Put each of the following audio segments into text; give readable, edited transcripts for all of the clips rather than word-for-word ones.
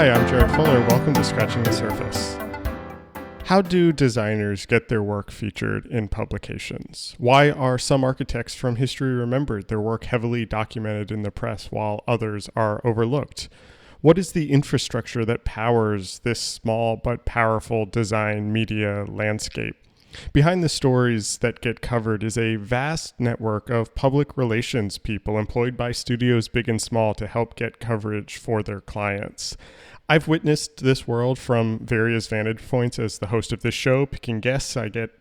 Hi, I'm Jarrett Fuller. Welcome to Scratching the Surface. How do designers get their work featured in publications? Why are some architects from history remembered, their work heavily documented in the press, while others are overlooked? What is the infrastructure that powers this small but powerful design media landscape? Behind the stories that get covered is a vast network of public relations people employed by studios big and small to help get coverage for their clients. I've witnessed this world from various vantage points as the host of this show, picking guests. I get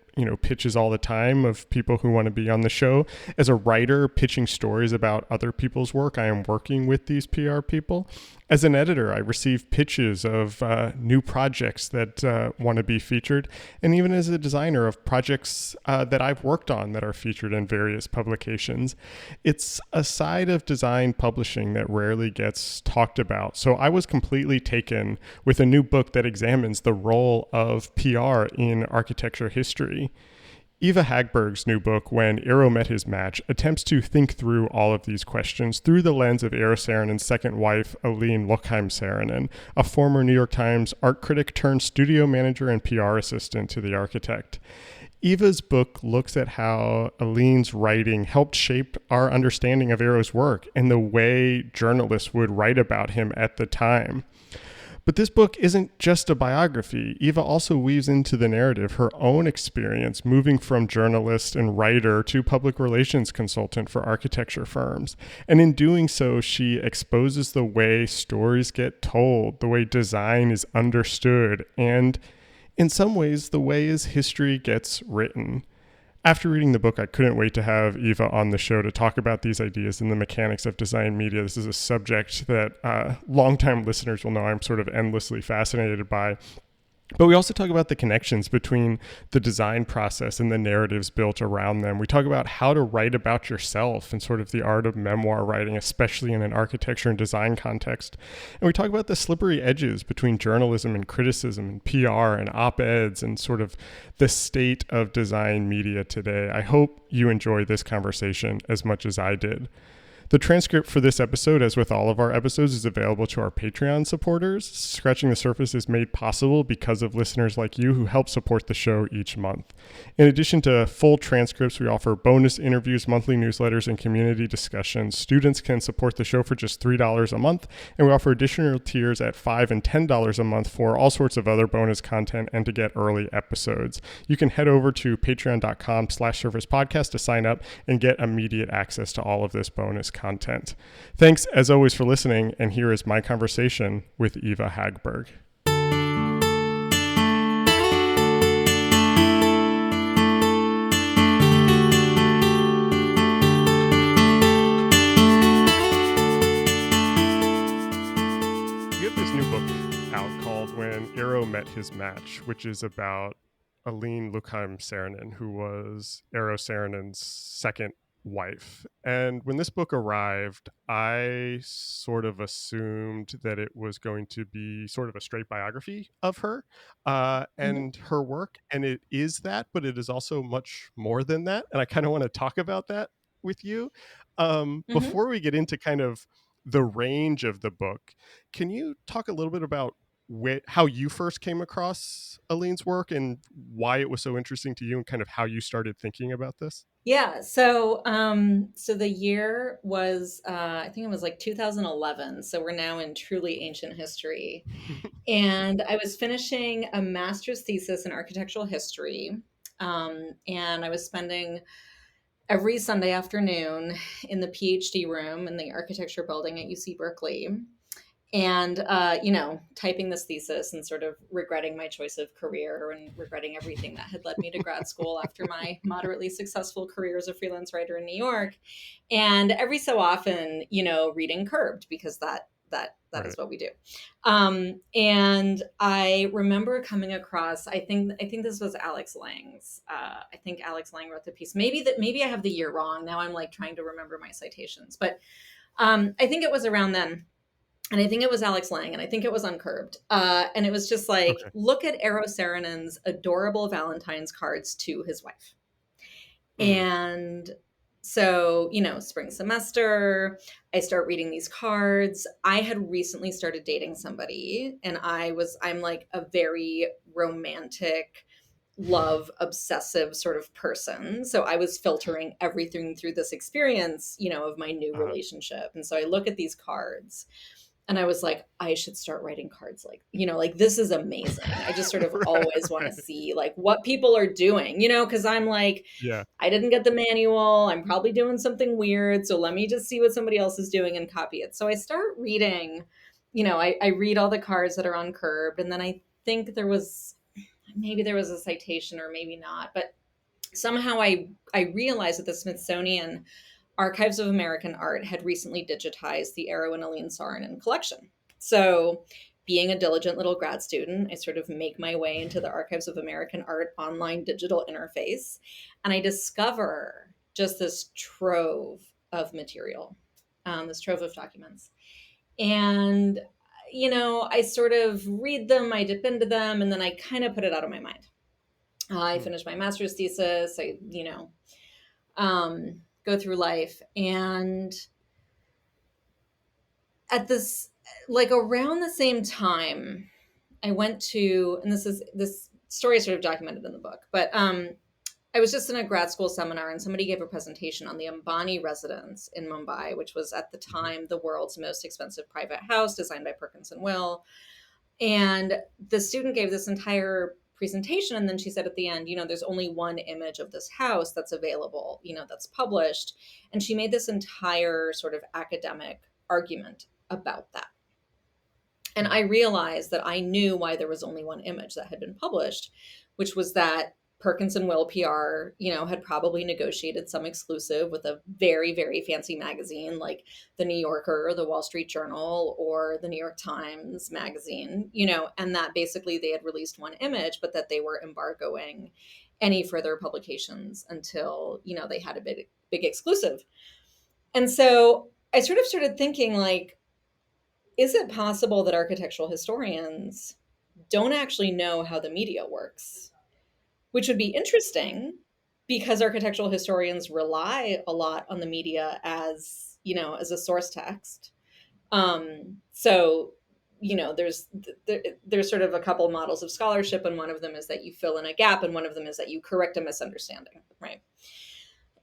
pitches all the time of people who want to be on the show. As a writer, pitching stories about other people's work, I am working with these PR people. As an editor, I receive pitches of new projects that want to be featured. And even as a designer of projects that I've worked on that are featured in various publications. It's a side of design publishing that rarely gets talked about. So I was completely taken with a new book that examines the role of PR in architecture history. Eva Hagberg's new book, When Eero Met His Match, attempts to think through all of these questions through the lens of Eero Saarinen's second wife, Aline Louchheim Saarinen, a former New York Times art critic turned studio manager and PR assistant to the architect. Eva's book looks at how Aline's writing helped shape our understanding of Eero's work and the way journalists would write about him at the time. But this book isn't just a biography. Eva also weaves into the narrative her own experience moving from journalist and writer to public relations consultant for architecture firms. And in doing so, she exposes the way stories get told, the way design is understood, and in some ways, the way as history gets written. After reading the book, I couldn't wait to have Eva on the show to talk about these ideas and the mechanics of design media. This is a subject that longtime listeners will know I'm sort of endlessly fascinated by. But we also talk about the connections between the design process and the narratives built around them. We talk about how to write about yourself and sort of the art of memoir writing, especially in an architecture and design context. And we talk about the slippery edges between journalism and criticism and PR and op-eds and sort of the state of design media today. I hope you enjoy this conversation as much as I did. The transcript for this episode, as with all of our episodes, is available to our Patreon supporters. Scratching the Surface is made possible because of listeners like you who help support the show each month. In addition to full transcripts, we offer bonus interviews, monthly newsletters, and community discussions. Students can support the show for just $3 a month, and we offer additional tiers at $5 and $10 a month for all sorts of other bonus content and to get early episodes. You can head over to patreon.com/surfacepodcast to sign up and get immediate access to all of this bonus content. Thanks as always for listening, and here is my conversation with Eva Hagberg. You have this new book out called When Eero Met His Match, which is about Aline Louchheim Saarinen, who was Eero Saarinen's second wife. And when this book arrived, I sort of assumed that it was going to be sort of a straight biography of her and her work. And it is that, but it is also much more than that. And I kind of want to talk about that with you. Before we get into kind of the range of the book, can you talk a little bit about how you first came across Aline's work and why it was so interesting to you and kind of how you started thinking about this? Yeah. So the year was, I think it was like 2011. So we're now in truly ancient history. And I was finishing a master's thesis in architectural history. And I was spending every Sunday afternoon in the PhD room in the architecture building at UC Berkeley. And, typing this thesis and sort of regretting my choice of career and regretting everything that had led me to grad school after my moderately successful career as a freelance writer in New York. And every so often, reading Curbed, because that Right. is what we do. And I remember coming across, I think this was Alex Lang's, I think Alex Lang wrote the piece. Maybe I have the year wrong. Now I'm like trying to remember my citations, but I think it was around then. And I think it was Alex Lang, and I think it was on Curbed. And it was just like, Okay. look at Eero Saarinen's adorable Valentine's cards to his wife. And So, spring semester, I start reading these cards. I had recently started dating somebody, and I'm like a very romantic, love obsessive sort of person. So I was filtering everything through this experience, of my new Uh, relationship. And so I look at these cards and I was like, I should start writing cards like this is amazing. I just sort of always want to right. see like what people are doing, because I'm like, Yeah. I didn't get the manual. I'm probably doing something weird. So let me just see what somebody else is doing and copy it. So I start reading, I read all the cards that are on Curb. And then I think maybe there was a citation or maybe not. But somehow I realized that the Smithsonian Archives of American Art had recently digitized the Eero and Aline Saarinen collection. So, being a diligent little grad student, I sort of make my way into the Archives of American Art online digital interface, and I discover just this trove of material, this trove of documents. And, I sort of read them, I dip into them, and then I kind of put it out of my mind. I Hmm. finished my master's thesis. Go through life. And at this, like around the same time, I went to, and this story is sort of documented in the book, but I was just in a grad school seminar and somebody gave a presentation on the Ambani residence in Mumbai, which was at the Hmm. time the world's most expensive private house designed by Perkins and Will. And the student gave this entire presentation. And then she said at the end, there's only one image of this house that's available, that's published. And she made this entire sort of academic argument about that. And Hmm. I realized that I knew why there was only one image that had been published, which was that Perkins and Will PR, had probably negotiated some exclusive with a very, very fancy magazine like the New Yorker or the Wall Street Journal or the New York Times magazine, and that basically they had released one image, but that they were embargoing any further publications until, they had a big, big exclusive. And so I sort of started thinking like, is it possible that architectural historians don't actually know how the media works? Which would be interesting because architectural historians rely a lot on the media as, as a source text. So, there's sort of a couple models of scholarship, and one of them is that you fill in a gap, and one of them is that you correct a misunderstanding, right?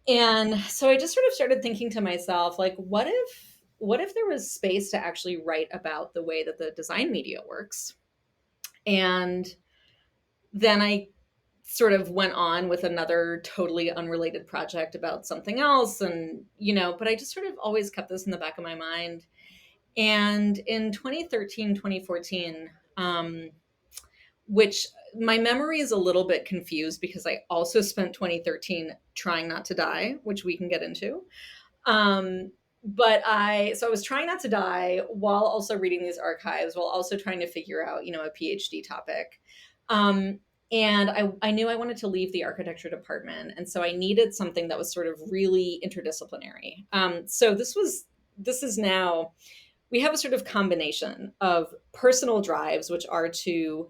And so I just sort of started thinking to myself, like, what if there was space to actually write about the way that the design media works? And then I sort of went on with another totally unrelated project about something else. And, but I just sort of always kept this in the back of my mind. And in 2013, 2014, which my memory is a little bit confused because I also spent 2013 trying not to die, which we can get into. So I was trying not to die while also reading these archives, while also trying to figure out, a PhD topic. Um, and I knew I wanted to leave the architecture department. And so I needed something that was sort of really interdisciplinary. So this is now, we have a sort of combination of personal drives, which are to,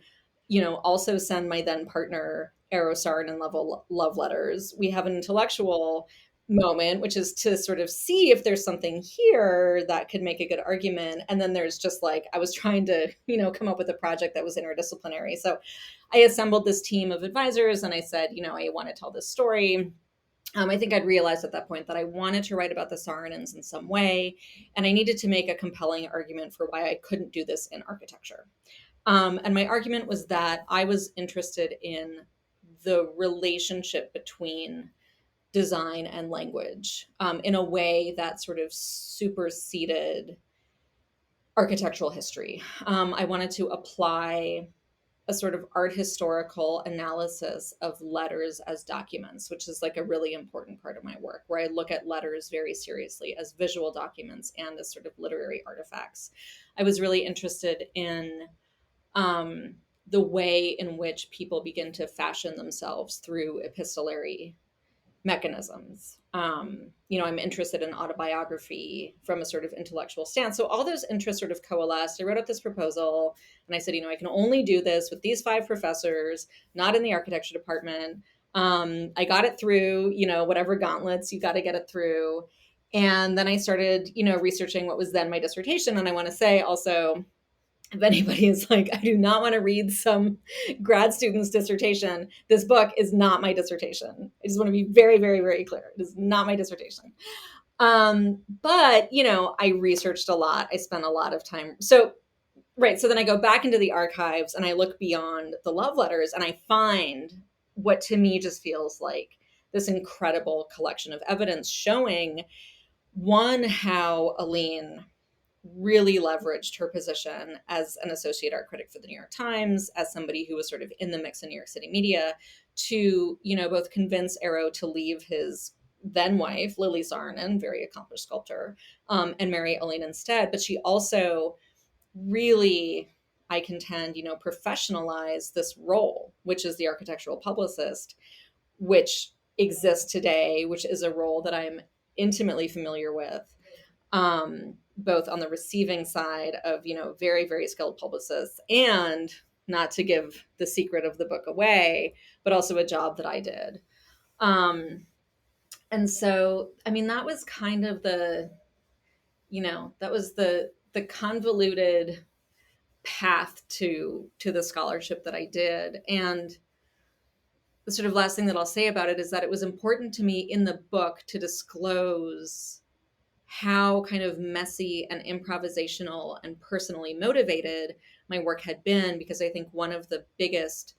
also send my then partner Eero Saarinen level love letters. We have an intellectual moment, which is to sort of see if there's something here that could make a good argument. And then there's just like, I was trying to, come up with a project that was interdisciplinary. So I assembled this team of advisors and I said, I want to tell this story. I think I'd realized at that point that I wanted to write about the Saarinens in some way, and I needed to make a compelling argument for why I couldn't do this in architecture. And my argument was that I was interested in the relationship between design and language in a way that sort of superseded architectural history. I wanted to apply a sort of art historical analysis of letters as documents, which is like a really important part of my work, where I look at letters very seriously as visual documents and as sort of literary artifacts. I was really interested in the way in which people begin to fashion themselves through epistolary mechanisms. I'm interested in autobiography from a sort of intellectual stance. So all those interests sort of coalesced. I wrote up this proposal and I said, I can only do this with these 5 professors, not in the architecture department. I got it through, whatever gauntlets you got to get it through. And then I started, researching what was then my dissertation. And I want to say also, if anybody is like, I do not want to read some grad student's dissertation, this book is not my dissertation. I just want to be very, very, very clear. It is not my dissertation. But, I researched a lot. I spent a lot of time. So, right. So then I go back into the archives and I look beyond the love letters and I find what to me just feels like this incredible collection of evidence showing, one, how Aline really leveraged her position as an associate art critic for the New York Times, as somebody who was sort of in the mix in New York City media, to, both convince Eero to leave his then wife, Lily Saarinen, very accomplished sculptor, and marry Aline instead. But she also really, I contend, professionalized this role, which is the architectural publicist, which exists today, which is a role that I'm intimately familiar with, both on the receiving side of, very, very skilled publicists, and not to give the secret of the book away, but also a job that I did. And so, I mean, that was kind of that was the convoluted path to the scholarship that I did. And the sort of last thing that I'll say about it is that it was important to me in the book to disclose how kind of messy and improvisational and personally motivated my work had been, because I think one of the biggest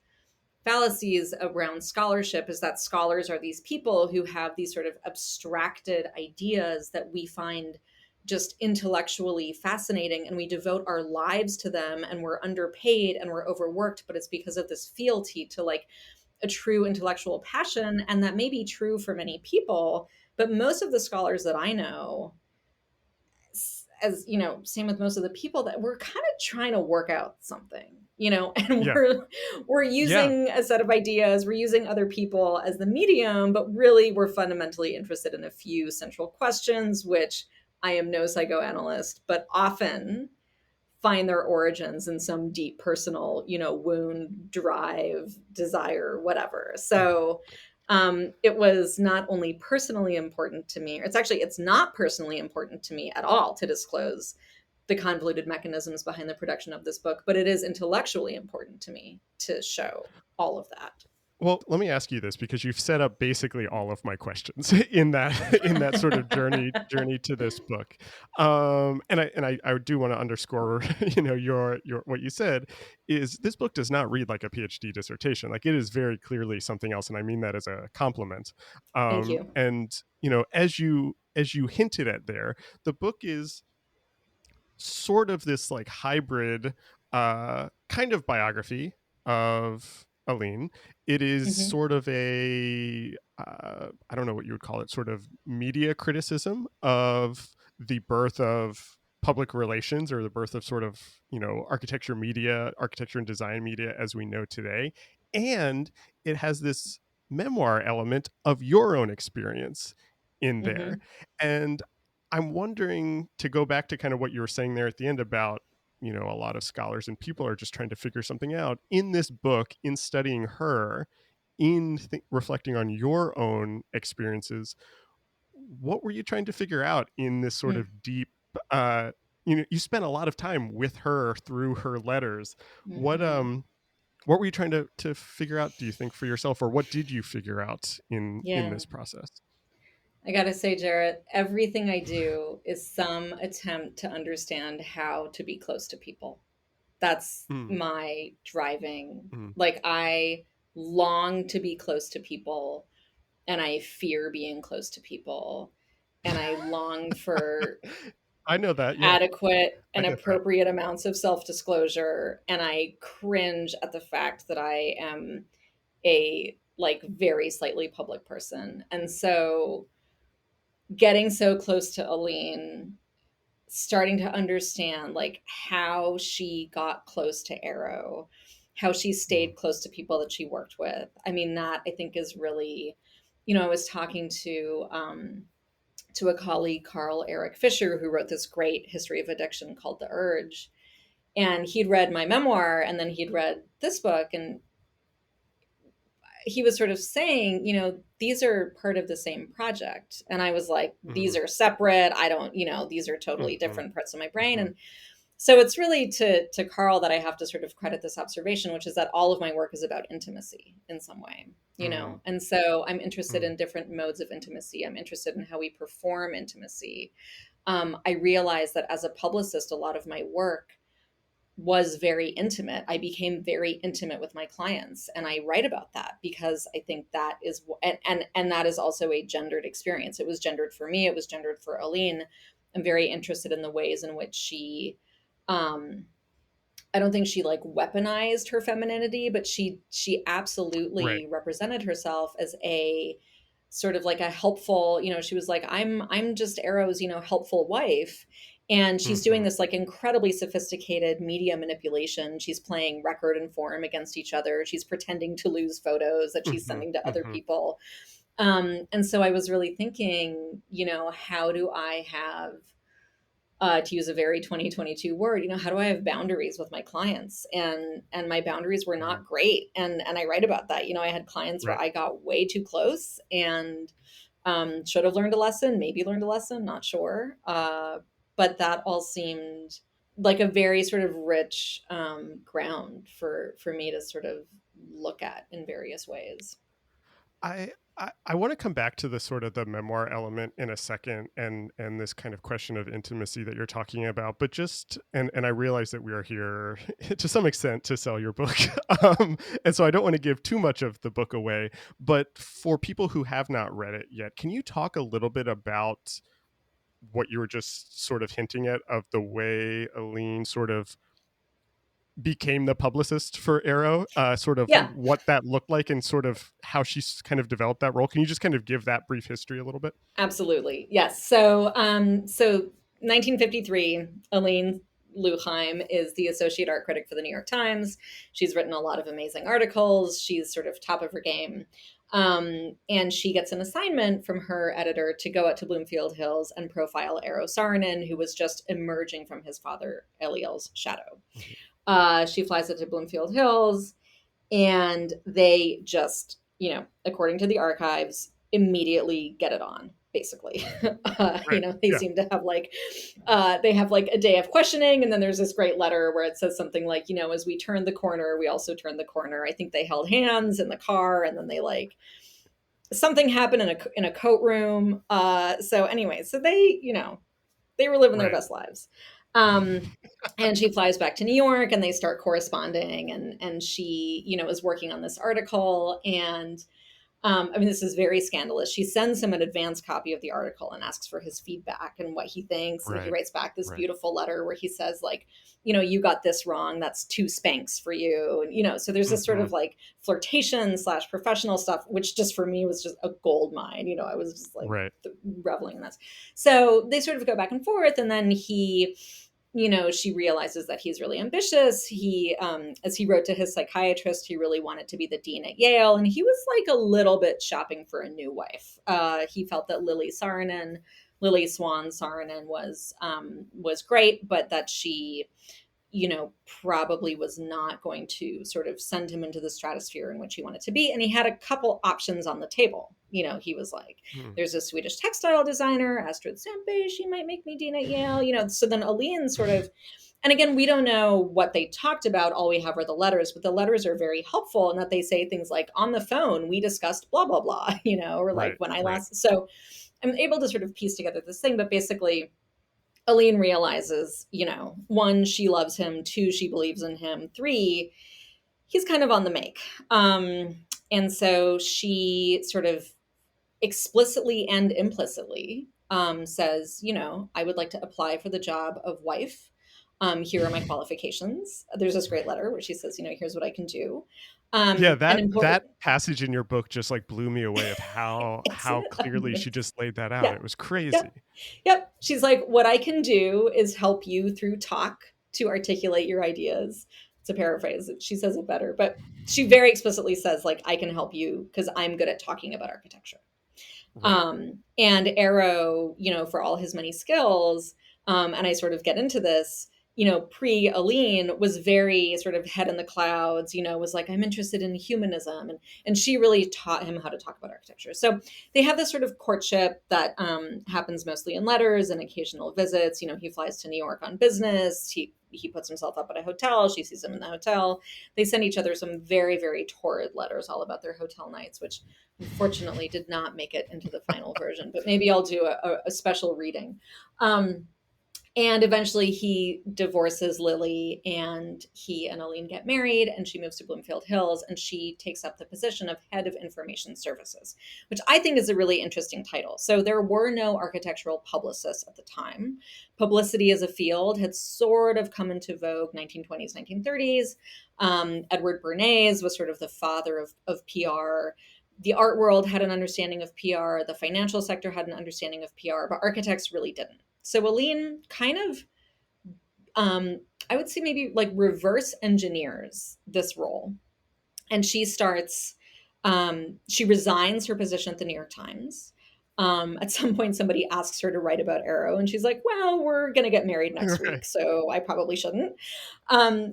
fallacies around scholarship is that scholars are these people who have these sort of abstracted ideas that we find just intellectually fascinating, and we devote our lives to them, and we're underpaid and we're overworked, but it's because of this fealty to like a true intellectual passion. And that may be true for many people, but most of the scholars that I know, as same with most of the people, that we're kind of trying to work out something, and Yeah. we're using a set of ideas, we're using other people as the medium, but really we're fundamentally interested in a few central questions, which I am no psychoanalyst, but often find their origins in some deep personal, wound, drive, desire, whatever. So it was not only personally important to me, it's not personally important to me at all to disclose the convoluted mechanisms behind the production of this book, but it is intellectually important to me to show all of that. Well, let me ask you this, because you've set up basically all of my questions in that sort of journey to this book, and I do want to underscore, your what you said is this book does not read like a PhD dissertation. Like, it is very clearly something else, and I mean that as a compliment. Thank you. And as you hinted at there, the book is sort of this like hybrid kind of biography of Aline. It is Mm-hmm. sort of a I don't know what you would call it, sort of media criticism of the birth of public relations, or the birth of sort of architecture and design media as we know today. And it has this memoir element of your own experience in there. Mm-hmm. And I'm wondering, to go back to kind of what you were saying there at the end about, a lot of scholars and people are just trying to figure something out. In this book, in studying her, in reflecting on your own experiences, what were you trying to figure out in this sort of deep, you spent a lot of time with her through her letters. Mm-hmm. What were you trying to figure out, do you think, for yourself, or what did you figure out in Yeah. this process? I gotta say, Jarrett, everything I do is some attempt to understand how to be close to people. That's Mm, my driving. mm. Like, I long to be close to people, and I fear being close to people, and I long for I know that. Yeah, adequate I and get that. appropriate amounts of self-disclosure, and I cringe at the fact that I am a like very slightly public person. And so getting so close to Aline, starting to understand like how she got close to Eero, how she Mm, stayed close to people that she worked with. I mean, that I think is really, I was talking to a colleague, Carl Eric Fisher, who wrote this great history of addiction called The Urge. And he'd read my memoir and then he'd read this book. And he was sort of saying, these are part of the same project. And I was like, these Mhm. are separate. I don't, these are totally Mhm. different parts of my brain. Mhm. And so it's really to Carl that I have to sort of credit this observation, which is that all of my work is about intimacy in some way, Mm. And so I'm interested Mm. in different modes of intimacy. I'm interested in how we perform intimacy. I realized that as a publicist, a lot of my work was very intimate. I became very intimate with my clients, and I write about that because I think that is, and that is also a gendered experience. It was gendered for me. It was gendered for Aline. I'm very interested in the ways in which she, um, I don't think she like weaponized her femininity, but she Right. absolutely represented herself as a sort of like a helpful, she was like, I'm just Eero's, helpful wife. And she's doing Mhm. this like incredibly sophisticated media manipulation. She's playing record and form against each other. She's pretending to lose photos that she's Mhm. sending to other Mhm. people. And so I was really thinking, how do I have to use a very 2022 word, how do I have boundaries with my clients? And my boundaries were Mhm. not great. And I write about that. I had clients where Right. I got way too close and should have learned a lesson, maybe learned a lesson, not sure. But that all seemed like a very sort of rich ground for me to sort of look at in various ways. I want to come back to the sort of the memoir element in a second, and this kind of question of intimacy that you're talking about, but just and I realize that we are here to some extent to sell your book. And so I don't want to give too much of the book away, but for people who have not read it yet, can you talk a little bit about what you were just sort of hinting at, of the way Aline sort of became the publicist for Eero, sort of Yeah. what that looked like and sort of how she's kind of developed that role? Can you just kind of give that brief history a little bit? Absolutely. Yes. So 1953, Aline Louchheim is the associate art critic for the New York Times. She's written a lot of amazing articles. She's sort of top of her game. And she gets an assignment from her editor to go out to Bloomfield Hills and profile Eero Saarinen, who was just emerging from his father Eliel's shadow. Mhm. She flies out to Bloomfield Hills, and they just, according to the archives, immediately get it on, basically. Right. They Yeah. seem to have like they have like a day of questioning, and then there's this great letter where it says something like, as we turned the corner, we also turned the corner. I think they held hands in the car, and then they like something happened in a coat room. So anyway, so they were living their Right. best lives. Um, and she flies back to New York, and they start corresponding, and she, is working on this article. And I mean, this is very scandalous. She sends him an advance copy of the article and asks for his feedback and what he thinks. And he Right. writes back this Right. beautiful letter where he says, like, you got this wrong. That's 2 spanks for you. And, so there's this sort Hmm. of like flirtation / professional stuff, which just for me was just a gold mine. I was just like Right. reveling in this. So they sort of go back and forth. And then she realizes that he's really ambitious. He, as he wrote to his psychiatrist, he really wanted to be the dean at Yale. And he was like a little bit shopping for a new wife. He felt that Lily Swan Saarinen was great, but that she, probably was not going to sort of send him into the stratosphere in which he wanted to be. And he had a couple options on the table. He was like, Hmm. there's a Swedish textile designer, Astrid Sempe, she might make me dean at Yale. So then Aline sort of, and again, we don't know what they talked about. All we have are the letters, but the letters are very helpful in that they say things like, on the phone, we discussed blah, blah, blah, or like Right. when I Right. last. So I'm able to sort of piece together this thing, but basically, Aline realizes, one, she loves him, two, she believes in him, three, he's kind of on the make. And so she sort of explicitly and implicitly says, I would like to apply for the job of wife. Here are my qualifications. There's this great letter where she says, here's what I can do. Yeah, And that important, passage in your book just like blew me away, of isn't how it clearly she amazing? just laid that out. Yeah. It was crazy. Yep. Yep. She's like, what I can do is help you through talk to articulate your ideas. To paraphrase, she says it better, but she very explicitly says, like, I can help you because I'm good at talking about architecture. Right. And Eero, for all his many skills, and I sort of get into this, pre-Aline was very sort of head in the clouds, was like, I'm interested in humanism. And she really taught him how to talk about architecture. So they have this sort of courtship that happens mostly in letters and occasional visits. He flies to New York on business. He puts himself up at a hotel. She sees him in the hotel. They send each other some very, very torrid letters all about their hotel nights, which unfortunately did not make it into the final version, but maybe I'll do a special reading. And eventually he divorces Lily, and he and Aline get married, and she moves to Bloomfield Hills, and she takes up the position of head of information services, which I think is a really interesting title. So there were no architectural publicists at the time. Publicity as a field had sort of come into vogue 1920s, 1930s. Edward Bernays was sort of the father of PR. The art world had an understanding of PR. The financial sector had an understanding of PR, but architects really didn't. So Aline kind of, I would say maybe like reverse engineers this role. And she resigns her position at the New York Times. At some point, somebody asks her to write about Eero, and she's like, well, we're going to get married next week, so I probably shouldn't.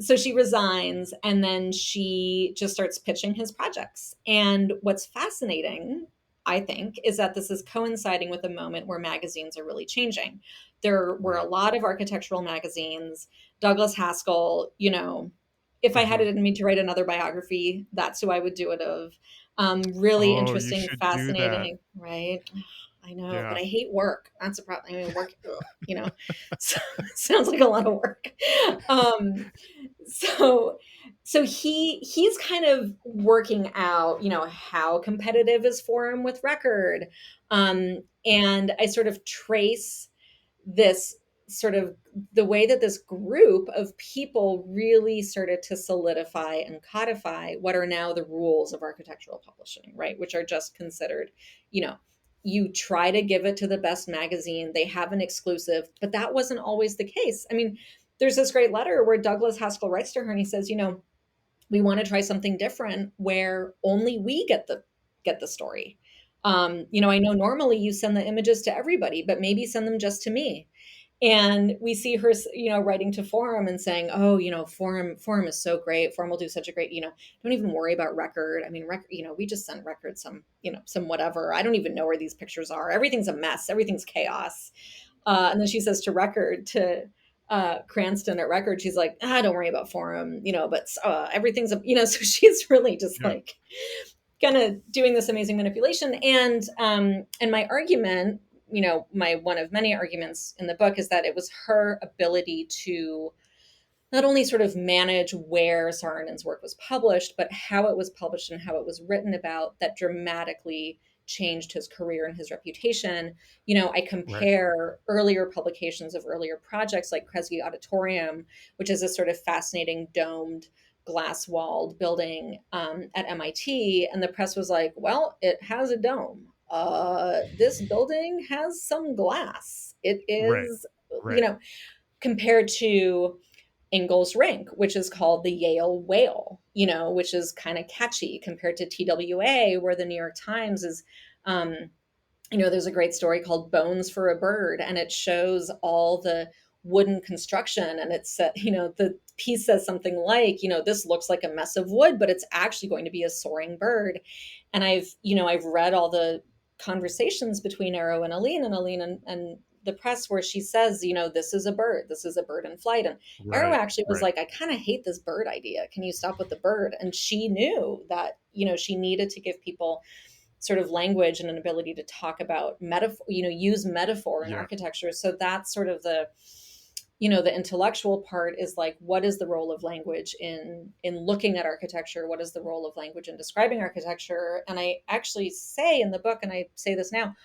So she resigns, and then she just starts pitching his projects. And what's fascinating, I think, is that this is coinciding with a moment where magazines are really changing. There were a lot of architectural magazines. Douglas Haskell, if I had it in me to write another biography, that's who I would do it of. Really interesting, fascinating, right? I know, Yeah. but I hate work. That's a problem. I mean, work, so, sounds like a lot of work. So he's kind of working out, how competitive is Forum with Record. And I sort of trace this sort of the way that this group of people really started to solidify and codify what are now the rules of architectural publishing, right? Which are just considered, you try to give it to the best magazine, they have an exclusive, but that wasn't always the case. I mean, there's this great letter where Douglas Haskell writes to her and he says, we want to try something different where only we get the story. I know normally you send the images to everybody, but maybe send them just to me. And we see her, writing to Forum and saying, oh, Forum is so great. Forum will do such a great, don't even worry about Record. I mean, Record, we just sent Record some whatever. I don't even know where these pictures are. Everything's a mess. Everything's chaos. And then she says to Record, to Cranston at Record, she's like, don't worry about Forum, but everything's, so she's really just like kind of doing this amazing manipulation. And my argument, my one of many arguments in the book is that it was her ability to not only sort of manage where Saarinen's work was published, but how it was published and how it was written about that dramatically changed his career and his reputation. I compare earlier publications of earlier projects like Kresge Auditorium, which is a sort of fascinating domed glass-walled building at MIT. And the press was like, well, it has a dome. This building has some glass. It is, compared to Ingalls Rink, which is called the Yale Whale, which is kind of catchy compared to TWA, where the New York Times is, there's a great story called Bones for a Bird, and it shows all the wooden construction. And it's, the piece says something like, this looks like a mess of wood, but it's actually going to be a soaring bird. And I've read all the conversations between Eero and Aline and the press where she says, this is a bird in flight. And Eero actually was like, I kind of hate this bird idea. Can you stop with the bird? And she knew that, she needed to give people sort of language and an ability to talk about metaphor, use metaphor in architecture. So that's sort of the intellectual part is like, what is the role of language in looking at architecture? What is the role of language in describing architecture? And I actually say in the book, and I say this now,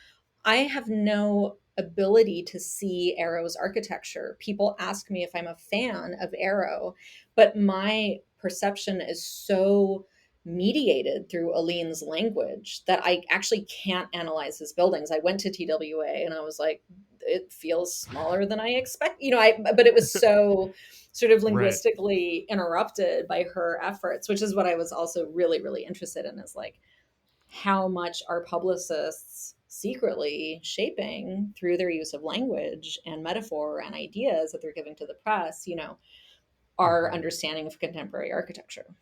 I have no ability to see Eero's architecture. People ask me if I'm a fan of Eero, but my perception is so mediated through Aline's language that I actually can't analyze his buildings. I went to TWA and I was like, it feels smaller than I expect, but it was so sort of linguistically interrupted by her efforts, which is what I was also really, really interested in, is like, how much are publicists secretly shaping through their use of language and metaphor and ideas that they're giving to the press, our Mhm. understanding of contemporary architecture.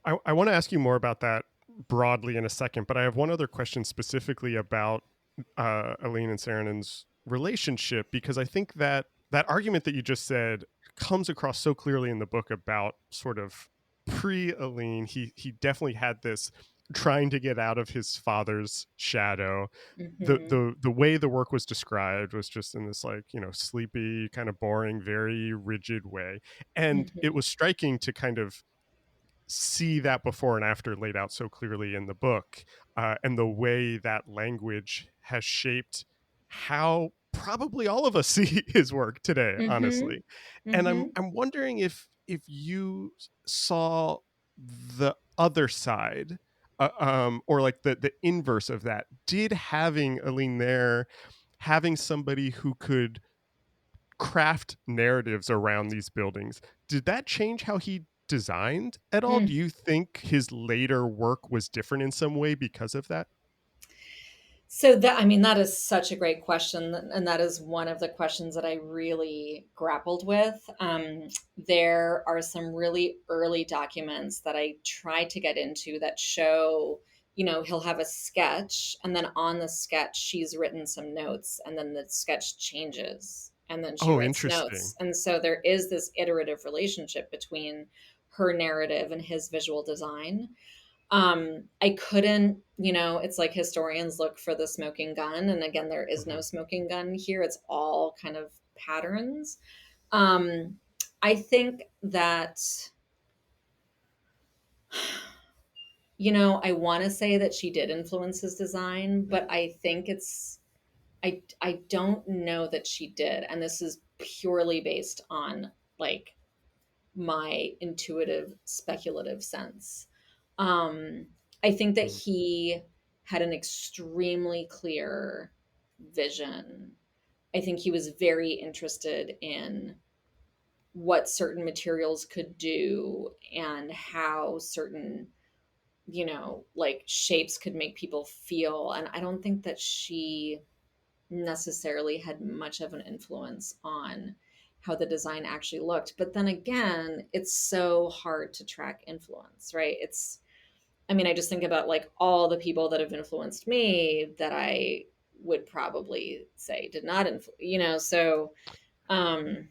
I want to ask you more about that broadly in a second, but I have one other question specifically about Aline and Saarinen's relationship, because I think that that argument that you just said comes across so clearly in the book about sort of pre-Aline. He definitely had this trying to get out of his father's shadow. Hmm. The way the work was described was just in this, like, sleepy, kind of boring, very rigid way. And it Hmm. was striking to kind of see that before and after laid out so clearly in the book, and the way that language has shaped how probably all of us see his work today, Hmm. honestly. And I'm Hmm. I'm wondering if you saw the other side, or like the inverse of that. Did having Aline there, having somebody who could craft narratives around these buildings, did that change how he designed at all? Do you think his later work was different in some way because of that? So that, I mean, that is such a great question, and that is one of the questions that I really grappled with. There are some really early documents that I tried to get into that show, he'll have a sketch, and then on the sketch, she's written some notes, and then the sketch changes, and then she Oh, writes interesting. notes. And so there is this iterative relationship between her narrative and his visual design. I couldn't, it's like historians look for the smoking gun, and again, there is no Mhm. smoking gun here. It's all kind of patterns. um I think that, I want to say that she did influence his design, but I think I don't know that she did, and this is purely based on, like, my intuitive speculative sense. um I think that Mhm. he had an extremely clear vision. I think he was very interested in what certain materials could do and how certain, like, shapes could make people feel. And I don't think that she necessarily had much of an influence on how the design actually looked. But then again, it's so hard to track influence, right? I mean, I just think about, like, all the people that have influenced me that I would probably say did not influence, so, um,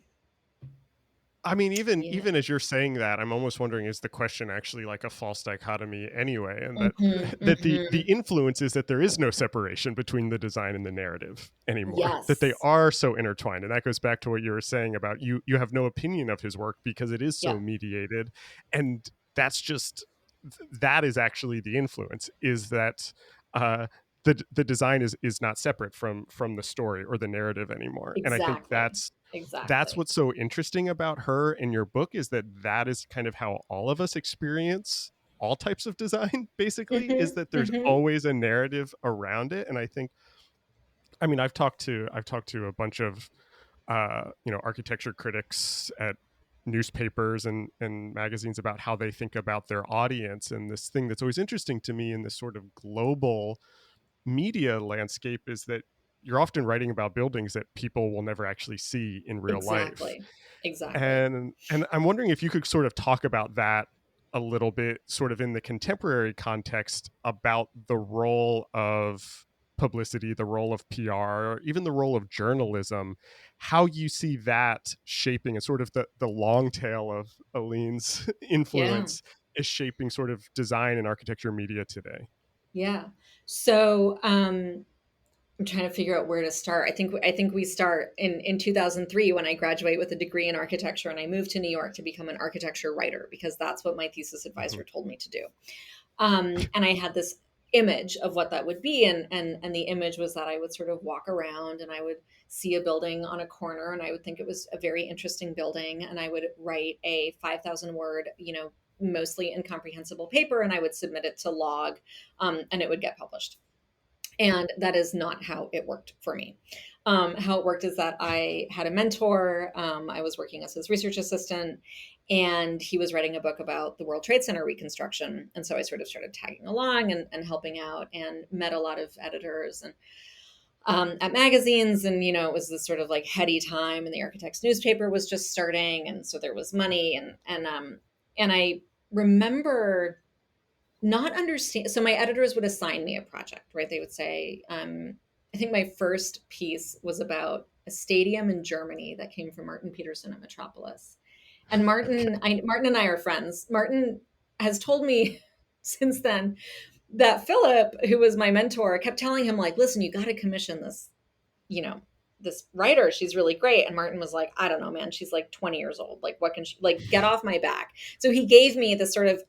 I mean, even yeah. even as you're saying that, I'm almost wondering, is the question actually like a false dichotomy anyway? And that Hmm. that the Hmm. influence is that there is no separation between the design and the narrative anymore. That they Yes. are so intertwined. And that goes back to what you were saying about you have no opinion of his work because it is Yeah. so mediated. And that's just that is actually the influence, is that uh the design is not separate from the story or the narrative anymore. And I think Exactly. that's Exactly. what's so interesting about her in your book, is that that is kind of how all of us experience all types of design basically, is Hmm. that there's Hmm. always a narrative around it. And I think, I mean, I've talked to a bunch of architecture critics at newspapers and magazines about how they think about their audience. And this thing that's always interesting to me in this sort of global media landscape is that you're often writing about buildings that people will never actually see in real life. Exactly. Exactly. And I'm wondering if you could sort of talk about that a little bit, sort of in the contemporary context, about the role of publicity, the role of PR, or even the role of journalism, how you see that shaping, and sort of the long tail of Aline's Yeah. influence is shaping sort of design and architecture media today. Yeah. So, I'm trying to figure out where to start. I think we start in 2003, when I graduate with a degree in architecture, and I moved to New York to become an architecture writer because that's what my thesis Mhm. advisor told me to do. And I had this image of what that would be, and the image was that I would sort of walk around and I would see a building on a corner, and I would think it was a very interesting building, and I would write a 5,000 word, mostly incomprehensible paper, and I would submit it to log, and it would get published. And that is not how it worked for me. How it worked is that I had a mentor. I was working as his research assistant, and he was writing a book about the World Trade Center reconstruction. And so I sort of started tagging along and helping out, and met a lot of editors and at magazines. And, it was this sort of like heady time, and the architect's newspaper was just starting. And so there was money. And I remember not understand. So my editors would assign me a project, right? They would say, I think my first piece was about a stadium in Germany that came from Martin Peterson at Metropolis. And Martin and I are friends. Martin has told me since then that Philip, who was my mentor, kept telling him, like, listen, you got to commission this, you know, this writer. She's really great. And Martin was like, I don't know, man. She's like 20 years old. Like, what can she, like, get off my back. So he gave me this sort of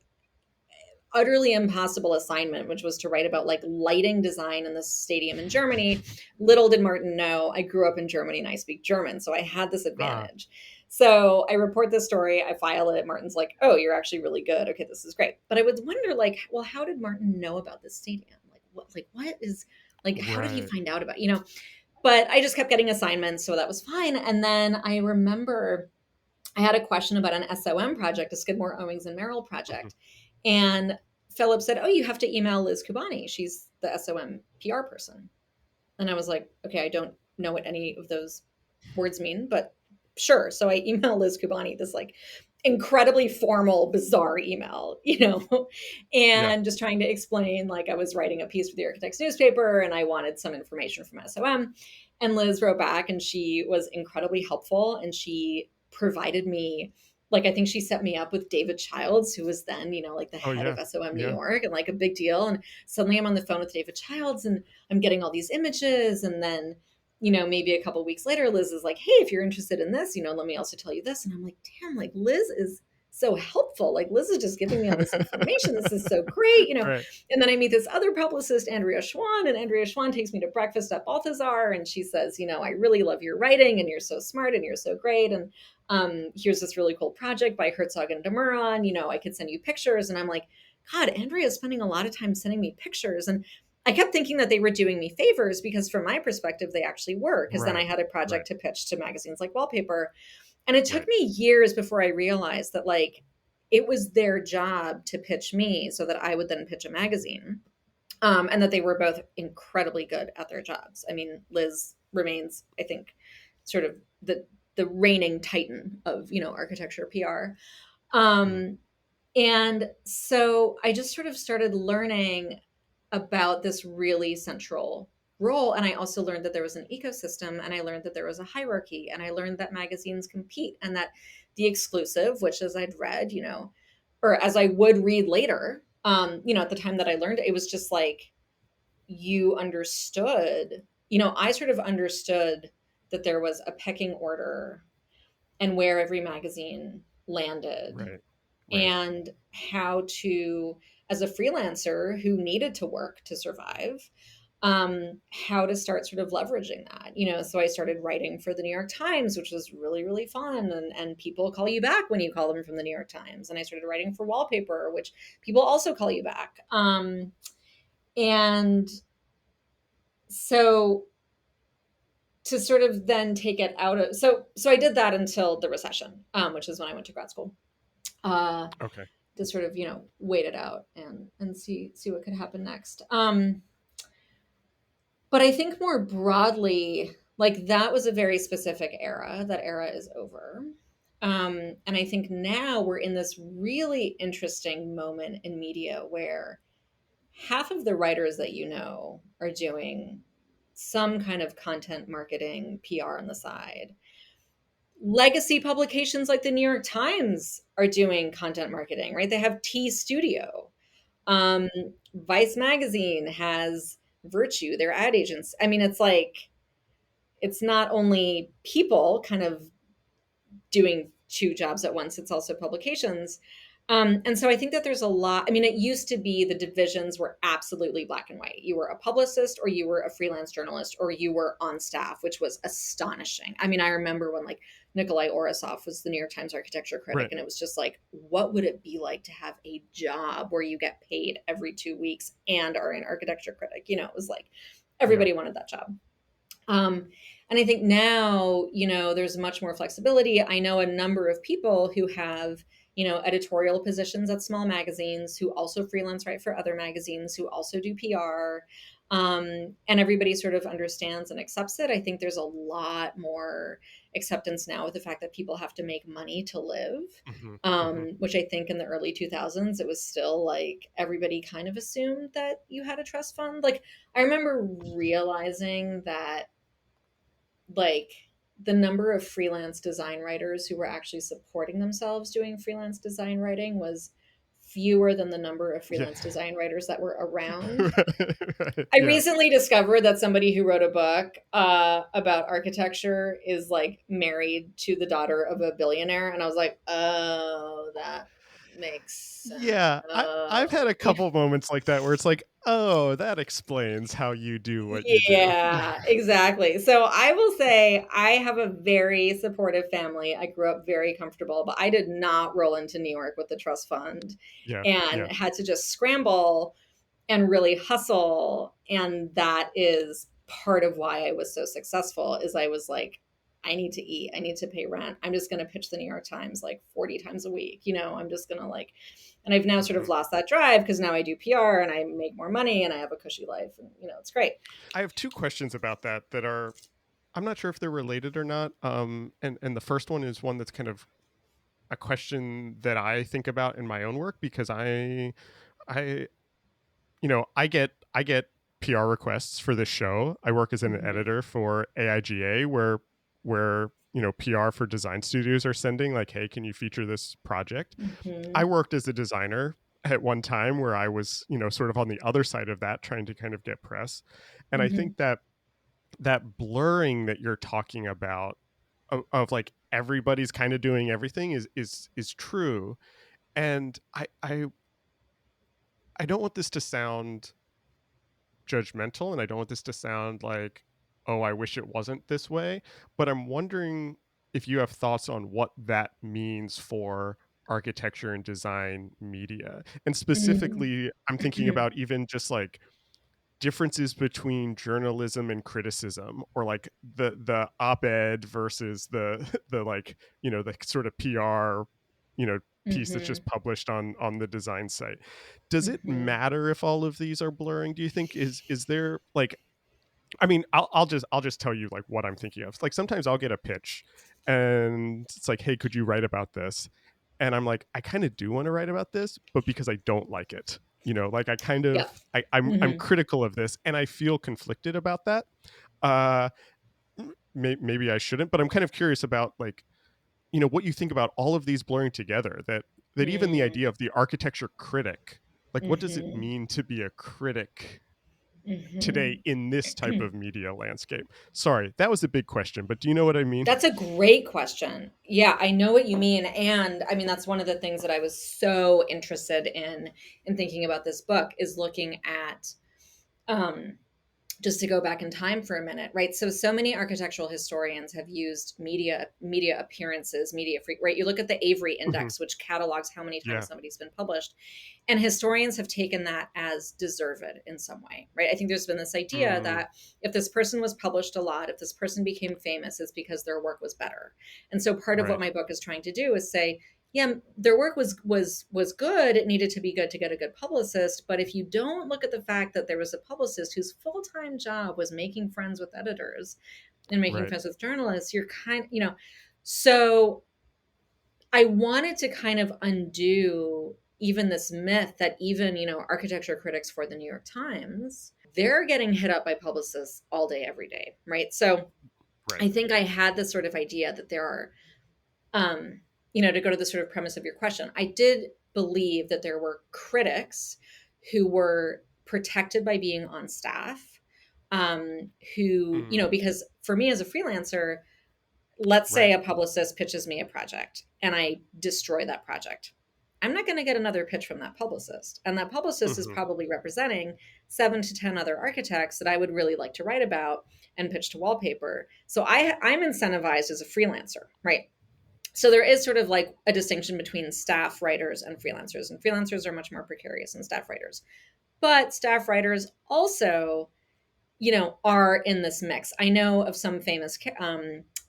utterly impossible assignment, which was to write about like lighting design in this stadium in Germany. Little did Martin know, I grew up in Germany and I speak German. So I had this advantage. So I report this story, I file it. Martin's like, oh, you're actually really good. Okay, this is great. But I would wonder, like, well, how did Martin know about this stadium? What is, like, how did he find out about, But I just kept getting assignments. So that was fine. And then I remember I had a question about an SOM project, a Skidmore, Owings and Merrill project. And Philip said, oh, you have to email Liz Kubani. She's the SOM PR person. And I was like, okay, I don't know what any of those words mean, but sure. So I emailed Liz Kubani this like incredibly formal, bizarre email, and just trying to explain, like, I was writing a piece for the Architect's newspaper and I wanted some information from SOM. And Liz wrote back, and she was incredibly helpful. And she provided me, like, I think she set me up with David Childs, who was then, like the head of SOM New York, and like a big deal. And suddenly I'm on the phone with David Childs and I'm getting all these images. And then, maybe a couple of weeks later, Liz is like, hey, if you're interested in this, let me also tell you this. And I'm like, damn, like Liz is so helpful. Like Liz is just giving me all this information. This is so great, Right. And then I meet this other publicist, Andrea Schwann, and Andrea Schwann takes me to breakfast at Balthazar. And she says, I really love your writing and you're so smart and you're so great. And here's this really cool project by Herzog and de Meuron. I could send you pictures. And I'm like, God, Andrea is spending a lot of time sending me pictures. And I kept thinking that they were doing me favors because from my perspective, they actually were. Because then I had a project to pitch to magazines like Wallpaper. And it took me years before I realized that, like, it was their job to pitch me so that I would then pitch a magazine. And that they were both incredibly good at their jobs. I mean, Liz remains, I think, sort of the reigning titan of, architecture PR. And so I just sort of started learning about this really central role. And I also learned that there was an ecosystem, and I learned that there was a hierarchy, and I learned that magazines compete, and that the exclusive, which as I'd read, or as I would read later, at the time that I learned, it was just like, you understood, I sort of understood that there was a pecking order and where every magazine landed. And how to, as a freelancer who needed to work to survive, how to start sort of leveraging that, so I started writing for the New York Times, which was really, really fun. And people call you back when you call them from the New York Times. And I started writing for Wallpaper, which people also call you back. And so to sort of then take it out of, so I did that until the recession, which is when I went to grad school. To sort of, wait it out and see what could happen next. But I think more broadly, like, that was a very specific era. That era is over. And I think now we're in this really interesting moment in media where half of the writers that are doing some kind of content marketing, PR on the side. Legacy publications like the New York Times are doing content marketing, right? They have T Studio. Vice Magazine has Virtue, their ad agents. I mean, it's like, it's not only people kind of doing two jobs at once, it's also publications. And so I think that there's a lot. I mean, it used to be the divisions were absolutely black and white. You were a publicist, or you were a freelance journalist, or you were on staff, which was astonishing. I mean, I remember when like Nikolai Orosov was the New York Times architecture critic, Right. and it was just like, what would it be like to have a job where you get paid every 2 weeks and are an architecture critic? You know, it was like Yeah. everybody wanted that job. And I think now, there's much more flexibility. I know a number of people who have, editorial positions at small magazines, who also freelance write for other magazines, who also do PR. And everybody sort of understands and accepts it. I think there's a lot more acceptance now with the fact that people have to make money to live, Hmm. Hmm. which I think in the early 2000s, it was still like everybody kind of assumed that you had a trust fund. Like, I remember realizing that like the number of freelance design writers who were actually supporting themselves doing freelance design writing was fewer than the number of Yeah. freelance design writers that were around. Right. I Yeah. recently discovered that somebody who wrote a book about architecture is like married to the daughter of a billionaire, and I was like, oh, that makes sense. Yeah, I've had a couple moments like that where it's like, oh, that explains how you do what you do. Yeah, exactly. So I will say I have a very supportive family. I grew up very comfortable, but I did not roll into New York with the trust fund Yeah, yeah. and had to just scramble and really hustle. And that is part of why I was so successful is I was like, I need to eat. I need to pay rent. I'm just going to pitch the New York Times like 40 times a week. I'm just going to like, and I've now sort Mhm. of lost that drive because now I do PR and I make more money and I have a cushy life and, it's great. I have two questions about that are I'm not sure if they're related or not. And the first one is one that's kind of a question that I think about in my own work because I I get PR requests for this show. I work as an Mhm. editor for AIGA where PR for design studios are sending like, hey, can you feature this project? I Mhm. worked as a designer at one time where I was, sort of on the other side of that, trying to kind of get press. And I Mhm. think that blurring that you're talking about of like everybody's kind of doing everything is true. And I don't want this to sound judgmental, and I don't want this to sound like, oh, I wish it wasn't this way. But I'm wondering if you have thoughts on what that means for architecture and design media. And Mhm. specifically, I'm thinking about even just like differences between journalism and criticism, or like the op-ed versus the the like the sort of PR piece that's Mhm. just published on the design site. Does it Mhm. matter if all of these are blurring, do you think? Is there like, I mean, I'll just tell you like what I'm thinking of. Like sometimes I'll get a pitch and it's like, hey, could you write about this? And I'm like, I kind of do want to write about this, but because I don't like it. Like I kind Yeah. of I'm Mhm. critical of this and I feel conflicted about that. Uh maybe I shouldn't, but I'm kind of curious about like, what you think about all of these blurring together, that even the Mm. idea of the architecture critic, like what does it Mhm. mean to be a critic today Mhm. in this type of media landscape? Sorry, that was a big question, but do you know what I mean? That's a great question. Yeah, I know what you mean. And I mean, that's one of the things that I was so interested in thinking about this book is looking at um just to go back in time for a minute, right? So many architectural historians have used media appearances, media free, right? You look at the Avery Hmm. Index, which catalogs how many times Yeah. somebody's been published, and historians have taken that as deserved in some way, right? I think there's been this idea Mm, that if this person was published a lot, if this person became famous, it's because their work was better. And so part of what right. my book is trying to do is say, yeah, their work was good. It needed to be good to get a good publicist. But if you don't look at the fact that there was a publicist whose full-time job was making friends with editors and making Right. friends with journalists, you're so I wanted to kind of undo even this myth that even, architecture critics for the New York Times, they're getting hit up by publicists all day, every day, right? So Right. I think I had this sort of idea that there are to go to the sort of premise of your question, I did believe that there were critics who were protected by being on staff, who, Mm, because for me as a freelancer, let's say right. a publicist pitches me a project and I destroy that project. I'm not going to get another pitch from that publicist. And that publicist is probably representing 7 to 10 other architects that I would really like to write about and pitch to Wallpaper. So I'm incentivized as a freelancer, right? So there is sort of like a distinction between staff writers and freelancers are much more precarious than staff writers. But staff writers also, are in this mix. I know of some famous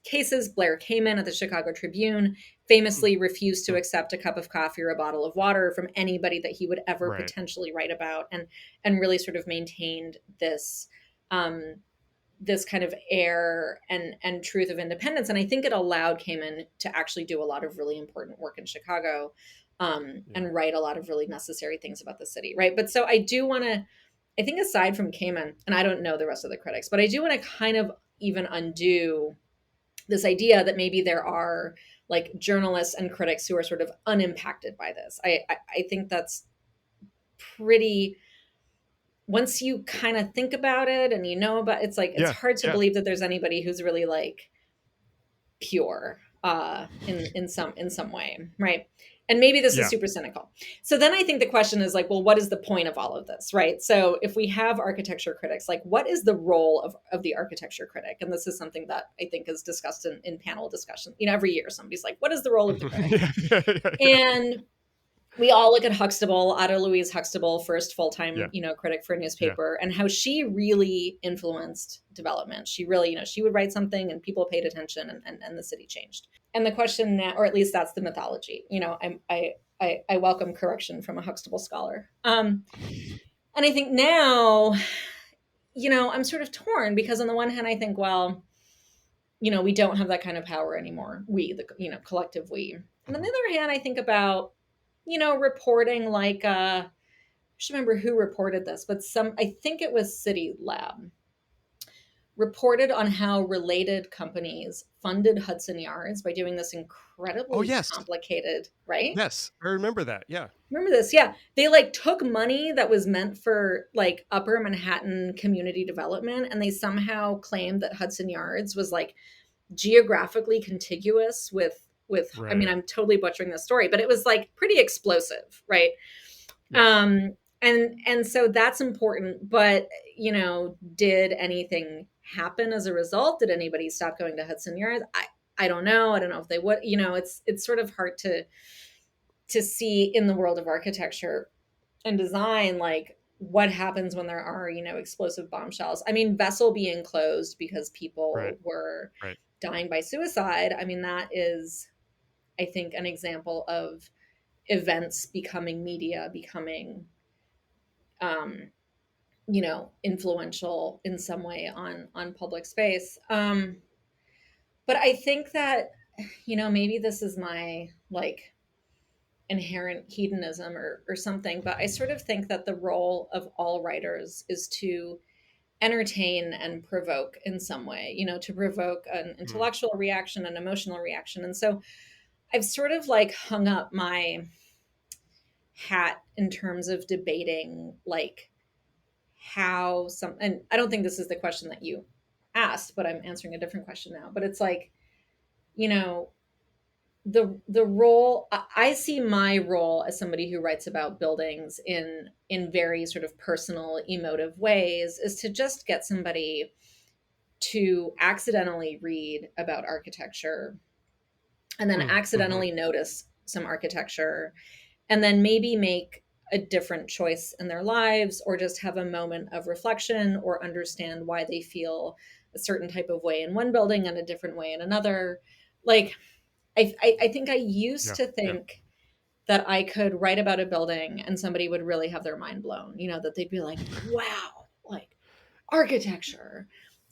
cases. Blair Kamen at the Chicago Tribune famously refused to accept a cup of coffee or a bottle of water from anybody that he would ever potentially write about, and really sort of maintained this this kind of air and truth of independence. And I think it allowed Kamen to actually do a lot of really important work in Chicago, and write a lot of really necessary things about the city, right? But so I think aside from Kamen, and I don't know the rest of the critics, but I do want to kind of even undo this idea that maybe there are like journalists and critics who are sort of unimpacted by this. I think that's pretty, once you kind of think about it and about, it's like, it's hard to believe that there's anybody who's really like pure in some way, right? And maybe this is super cynical. So then I think the question is like, well, what is the point of all of this, right? So if we have architecture critics, like what is the role of the architecture critic? And this is something that I think is discussed in panel discussion. Every year somebody's like, what is the role of the critic? And we all look at Huxtable, Ada Louise Huxtable, first full-time, critic for a newspaper, and how she really influenced development. She really, she would write something and people paid attention, and the city changed. And the question now, or at least that's the mythology, I welcome correction from a Huxtable scholar. And I think now, I'm sort of torn, because on the one hand, I think, well, we don't have that kind of power anymore. We, the, collective we. And on the other hand, I think about, reporting like, I should remember who reported this, but I think it was City Lab, reported on how related companies funded Hudson Yards by doing this incredibly complicated, right? Yes, I remember that. Yeah. Remember this? Yeah. They like took money that was meant for like Upper Manhattan community development, and they somehow claimed that Hudson Yards was like geographically contiguous with I mean, I'm totally butchering this story, but it was like pretty explosive, right? Yeah. And so that's important, but did anything happen as a result? Did anybody stop going to Hudson Yards? I don't know. I don't know if they would. It's sort of hard to see in the world of architecture and design, like what happens when there are explosive bombshells. I mean, Vessel being closed because people were dying by suicide. I mean, that is, I think, an example of events becoming media, becoming influential in some way on public space. But I think that, maybe this is my like inherent hedonism or something, but I sort of think that the role of all writers is to entertain and provoke in some way, to provoke an intellectual reaction, an emotional reaction. And so I've sort of like hung up my hat in terms of debating like how and I don't think this is the question that you asked, but I'm answering a different question now. But it's like, the role, I see my role as somebody who writes about buildings in very sort of personal, emotive ways, is to just get somebody to accidentally read about architecture and then accidentally notice some architecture, and then maybe make a different choice in their lives, or just have a moment of reflection, or understand why they feel a certain type of way in one building and a different way in another. Like, I think I used to think that I could write about a building and somebody would really have their mind blown, that they'd be like, wow, like architecture.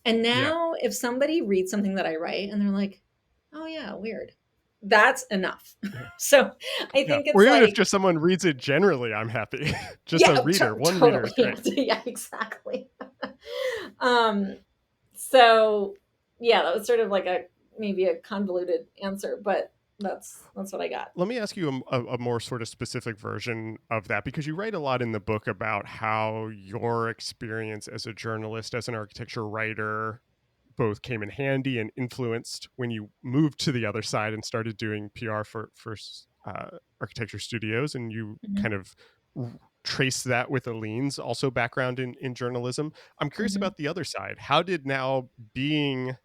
And now if somebody reads something that I write and they're like, oh yeah, weird, that's enough. So I think it's or even like, if just someone reads it generally, I'm happy. Just a reader, one totally. reader is great. Yeah, exactly. So yeah, that was sort of like maybe a convoluted answer, but that's what I got. Let me ask you a more sort of specific version of that, because you write a lot in the book about how your experience as a journalist, as an architecture writer, both came in handy and influenced when you moved to the other side and started doing PR for architecture studios, and you Mhm. kind of trace that with Aline's also background in journalism. I'm curious Mhm. about the other side. How did now being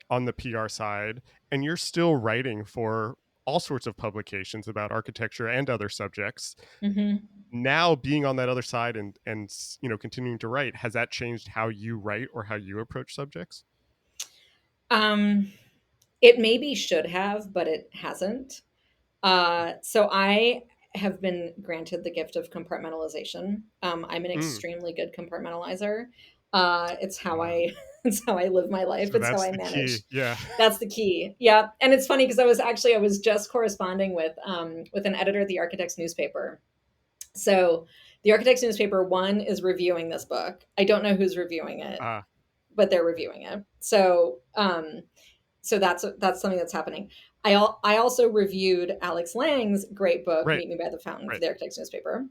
on the PR side, and you're still writing for all sorts of publications about architecture and other subjects, Mhm. now being on that other side and continuing to write, has that changed how you write or how you approach subjects? Um, it maybe should have, but it hasn't. So I have been granted the gift of compartmentalization. I'm an Mm. extremely good compartmentalizer. It's how Ah, I it's how I live my life. so It's how that's I the key. manage. Yeah. That's the key. Yeah, and it's funny because I was just corresponding with an editor of the Architect's newspaper. So the Architect's newspaper one is reviewing this book. I don't know who's reviewing it, Ah, but they're reviewing it. So that's something that's happening. I also reviewed Alex Lang's great book, right, Meet Me by the Fountain, for right. the Architect's newspaper.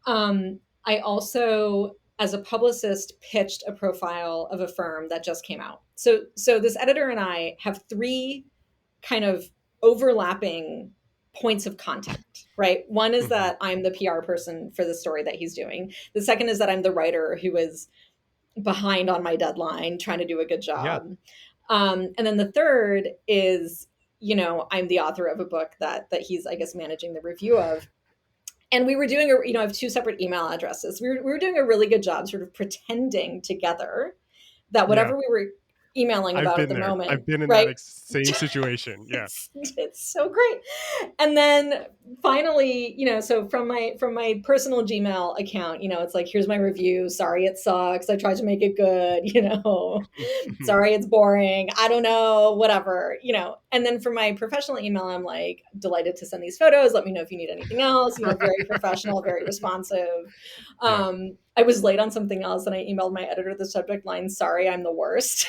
I also, as a publicist, pitched a profile of a firm that just came out. So this editor and I have three kind of overlapping points of contact, right? One is Hmm. that I'm the PR person for the story that he's doing. The second is that I'm the writer who is behind on my deadline, trying to do a good Yeah. job. And then the third is, I'm the author of a book that he's, I guess, managing the review of. And we were doing I have two separate email addresses. We were doing a really good job sort of pretending together that Yeah. whatever we were emailing I've about at been the there. moment, I've been in that right? same situation. Yeah. It's so great. And then finally, so from my personal Gmail account, it's like, here's my review. Sorry, it sucks. I tried to make it good, sorry, it's boring. I don't know, whatever. And then for my professional email, I'm like, delighted to send these photos. Let me know if you need anything else, very professional, very responsive. Yeah. I was late on something else and I emailed my editor the subject line, sorry, I'm the worst,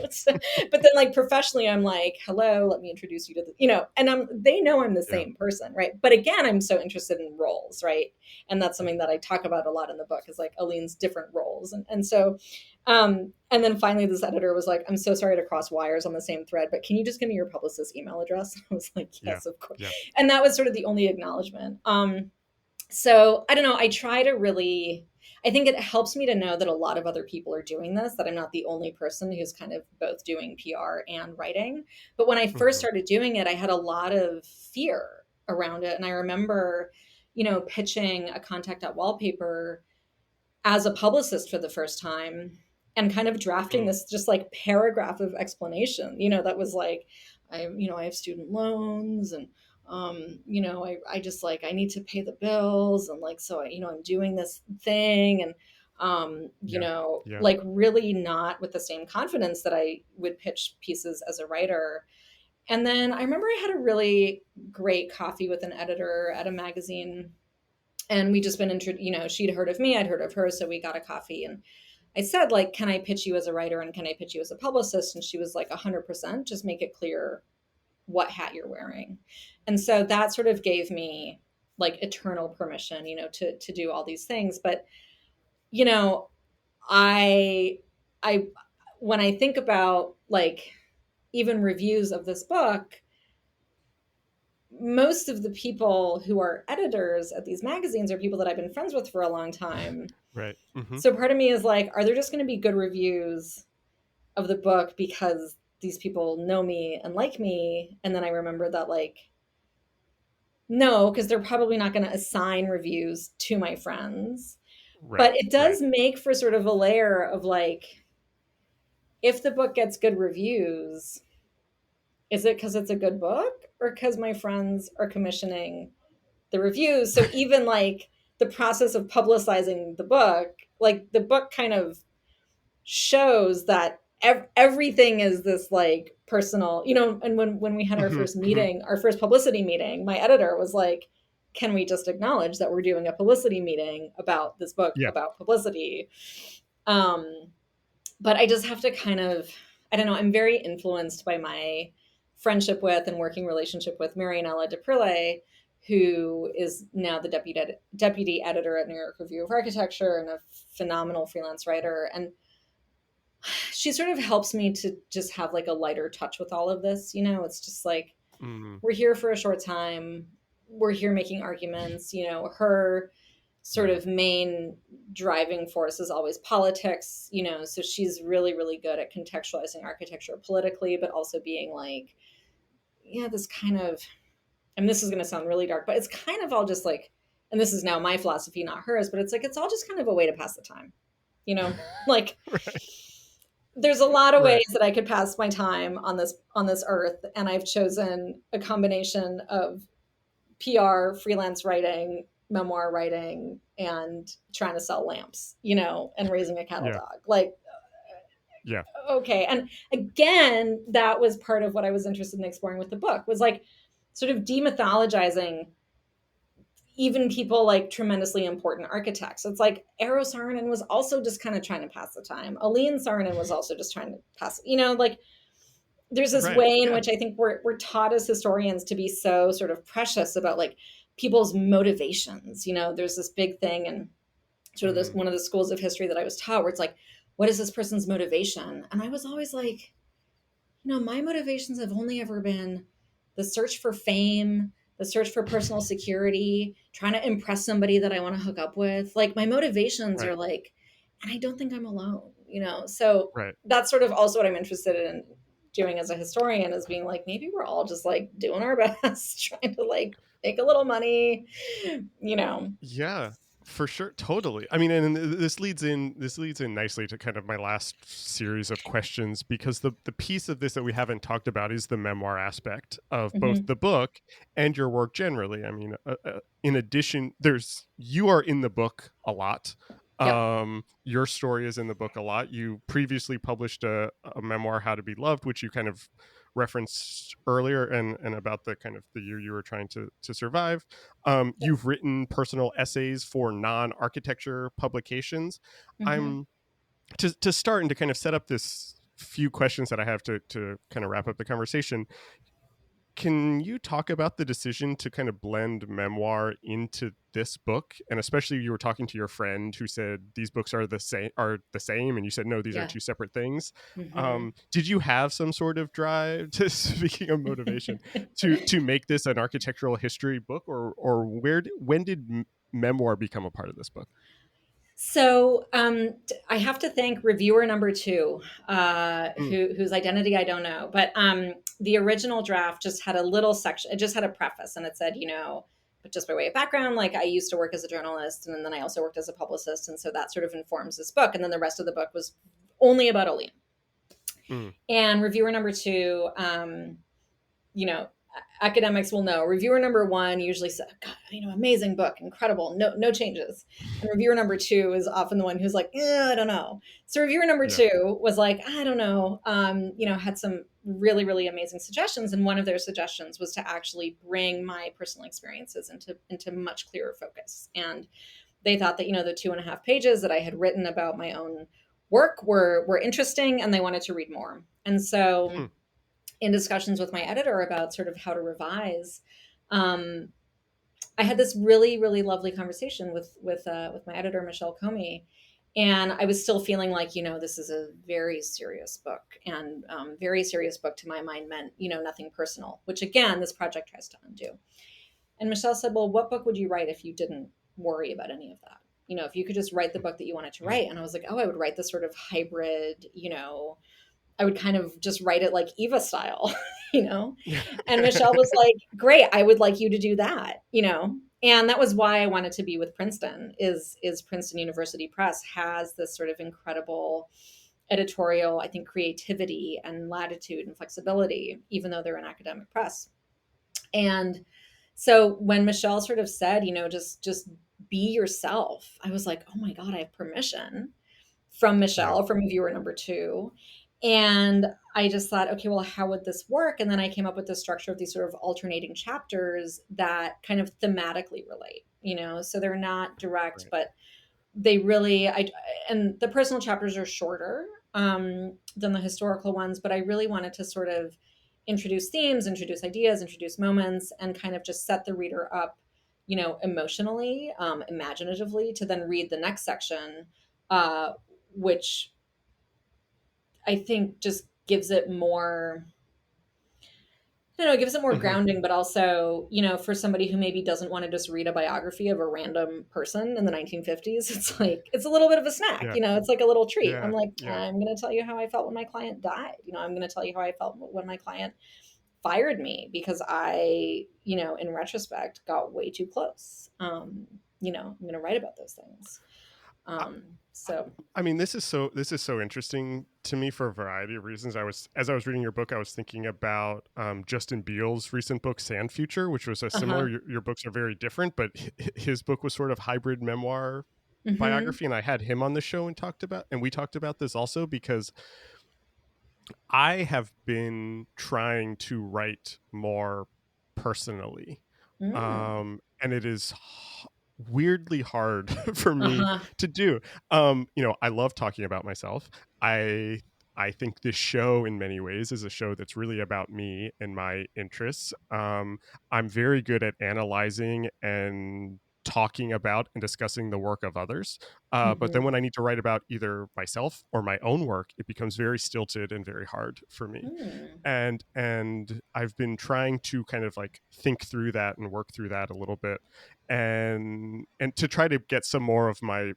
So, but then like professionally, I'm like, hello, let me introduce you to and they know I'm the Yeah. same person, right? But again, I'm so interested in roles, right? And that's something that I talk about a lot in the book, is like Aline's different roles. And so, and then finally this editor was like, I'm so sorry to cross wires on the same thread, but can you just give me your publicist email address? I was like, Yeah. yes, of course. Yeah. And that was sort of the only acknowledgement. So I don't know. I think it helps me to know that a lot of other people are doing this, that I'm not the only person who's kind of both doing PR and writing. But when I first Hmm. started doing it, I had a lot of fear around it. And I remember, pitching a contact at Wallpaper as a publicist for the first time and kind of drafting Mm. this just like paragraph of explanation, that was like, I have student loans and, I just like, I need to pay the bills. And like, so, I'm doing this thing and, Yeah. Yeah. like really not with the same confidence that I would pitch pieces as a writer. And then I remember I had a really great coffee with an editor at a magazine, and we just been she'd heard of me, I'd heard of her, so we got a coffee, and I said, like, can I pitch you as a writer and can I pitch you as a publicist? And she was like, 100%, just make it clear what hat you're wearing. And so that sort of gave me like eternal permission, to do all these things. But you know I I when I think about like even reviews of this book, most of the people who are editors at these magazines are people that I've been friends with for a long time. Right. Hmm. So part of me is like, are there just going to be good reviews of the book because these people know me and like me? And then I remember that, like, no, because they're probably not going to assign reviews to my friends. Right. But it Right. does make for sort of a layer of like, if the book gets good reviews, is it because it's a good book or because my friends are commissioning the reviews? So even like the process of publicizing the book, like the book kind of shows that everything is this like personal, and when we had our Hmm. first Hmm. meeting, our first publicity meeting, my editor was like, can we just acknowledge that we're doing a publicity meeting about this book Yeah. about publicity? um but I just have to kind of, I don't know, I'm very influenced by my friendship with and working relationship with Marianella Deprile, who is now the deputy editor at New York Review of Architecture and a phenomenal freelance writer. And she sort of helps me to just have like a lighter touch with all of this. It's just like, Mm. we're here for a short time. we're here making arguments. Her sort of main driving force is always politics, so she's really, really good at contextualizing architecture politically, but also being like, yeah, this kind of, and this is going to sound really dark, but it's kind of all just like, and this is now my philosophy, not hers, but it's like, it's all just kind of a way to pass the time, like Right. there's a lot of Right. ways that I could pass my time on this earth. And I've chosen a combination of PR, freelance writing, memoir writing, and trying to sell lamps, and raising a cattle Yeah. dog. Like, Yeah. okay. And again, that was part of what I was interested in exploring with the book, was like sort of demythologizing even people like tremendously important architects. It's like Eero Saarinen was also just kind of trying to pass the time. Aline Saarinen was also just trying to pass, like there's this Right. way in Yeah. which I think we're taught as historians to be so sort of precious about like people's motivations. There's this big thing and sort of this Mm. one of the schools of history that I was taught where it's like, what is this person's motivation? And I was always like, my motivations have only ever been the search for fame, the search for personal security, trying to impress somebody that I want to hook up with. Like my motivations Right. are like, and I don't think I'm alone, So Right. that's sort of also what I'm interested in doing as a historian, is being like, maybe we're all just like doing our best, trying to like make a little money, you know. Yeah, for sure. Totally. I mean, and this leads in nicely to kind of my last series of questions, because the piece of this that we haven't talked about is the memoir aspect of both Mhm. the book and your work generally. I mean, in addition, you are in the book a lot. Yep. Your story is in the book a lot. You previously published a memoir, How to Be Loved, which you kind of referenced earlier, and about the kind of the year you were trying to survive. Yep. You've written personal essays for non-architecture publications. Mhm. I'm to start and to kind of set up this few questions that I have to kind of wrap up the conversation. Can you talk about the decision to kind of blend memoir into this book? And especially, you were talking to your friend who said these books are the same, and you said no, these are Yeah. two separate things. Mhm. Did you have some sort of drive to, speaking of motivation, to make this an architectural history book, or when did memoir become a part of this book? So I have to thank reviewer number two, Mm, whose identity I don't know. But the original draft just had a little section. It just had a preface, and it said, but just by way of background, like I used to work as a journalist, and then I also worked as a publicist, and so that sort of informs this book. And then the rest of the book was only about Aline. mm, And reviewer number two, you know, academics will know. Reviewer number one usually said, God, amazing book, incredible, no changes. And reviewer number two is often the one who's like, I don't know. So reviewer number yeah. two was like, I don't know, had some really, really amazing suggestions. And one of their suggestions was to actually bring my personal experiences into much clearer focus. And they thought that, the 2.5 pages that I had written about my own work were interesting, and they wanted to read more. And so Mm, in discussions with my editor about sort of how to revise, um, I had this really, really lovely conversation with my editor, Michelle Comey, and I was still feeling like, this is a very serious book, and very serious book to my mind meant, nothing personal, which again, this project tries to undo. And Michelle said, well, what book would you write if you didn't worry about any of that? If you could just write the book that you wanted to mm. write. And I was like, oh, I would write this sort of hybrid, I would kind of just write it like Eva style, you know? And Michelle was like, great, I would like you to do that. And that was why I wanted to be with Princeton, is Princeton University Press has this sort of incredible editorial, I think, creativity and latitude and flexibility, even though they're an academic press. And so when Michelle sort of said, just be yourself, I was like, oh my God, I have permission from Yeah. Michelle, from viewer number two. And I just thought, okay, well, how would this work? And then I came up with the structure of these sort of alternating chapters that kind of thematically relate, so they're not direct, Right. but they really, and the personal chapters are shorter than the historical ones, but I really wanted to sort of introduce themes, introduce ideas, introduce moments, and kind of just set the reader up, emotionally, imaginatively, to then read the next section, uh, which I think just gives it more, I don't know, it gives it more Hmm. grounding, but also, for somebody who maybe doesn't want to just read a biography of a random person in the 1950s, it's like, it's a little bit of a snack, Yeah. it's like a little treat. I'm Yeah. like, Yeah. I'm going to tell you how I felt when my client died. I'm going to tell you how I felt when my client fired me because I, in retrospect, got way too close. I'm going to write about those things. So, I mean, this is so interesting to me for a variety of reasons. As I was reading your book, I was thinking about Justin Biel's recent book Sand Future, which was a similar. uh-huh. Your books are very different, but his book was sort of hybrid memoir Hmm. biography, and I had him on the show and we talked about this also because I have been trying to write more personally, Mm. and it is weirdly hard for me Uh-huh. to do. I love talking about myself. I I think this show, in many ways, is a show that's really about me and my interests. I'm very good at analyzing and talking about and discussing the work of others. But then Hmm. when I need to write about either myself or my own work, it becomes very stilted and very hard for me. Mm. And I've been trying to kind of like think through that and work through that a little bit, and to try to get some more of my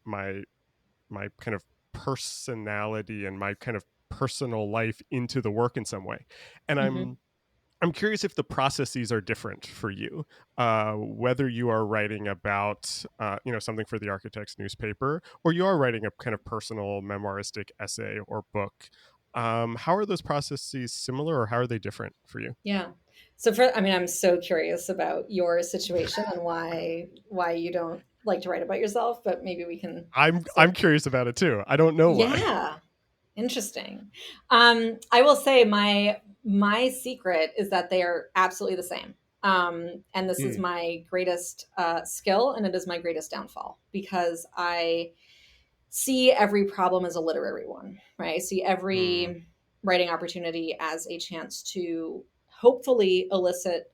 kind of personality and my kind of personal life into the work in some way. And Hmm. I'm curious if the processes are different for you, whether you are writing about, something for the Architect's newspaper, or you are writing a kind of personal memoiristic essay or book. How are those processes similar, or how are they different for you? Yeah. So I mean, I'm so curious about your situation and why you don't like to write about yourself, but maybe we can sort I'm of, curious about it too. I don't know why. yeah, interesting. I will say my secret is that they are absolutely the same. And this is Mm, my greatest skill, and it is my greatest downfall because I see every problem as a literary one, right? I see mm, every writing opportunity as a chance to hopefully elicit,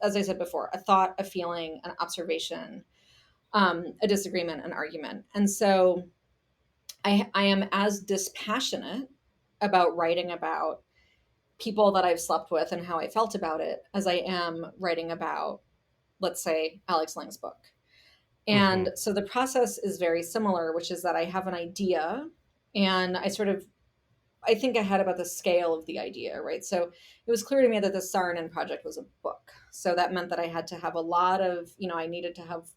as I said before, a thought, a feeling, an observation, a disagreement, an argument. And so I am as dispassionate about writing about people that I've slept with and how I felt about it as I am writing about, let's say, Alex Lang's book. mm-hmm, And so the process is very similar, which is that I have an idea and I think ahead about the scale of the idea, right? So it was clear to me that the Saarinen project was a book. So that meant that I had to have a lot of, I needed to have,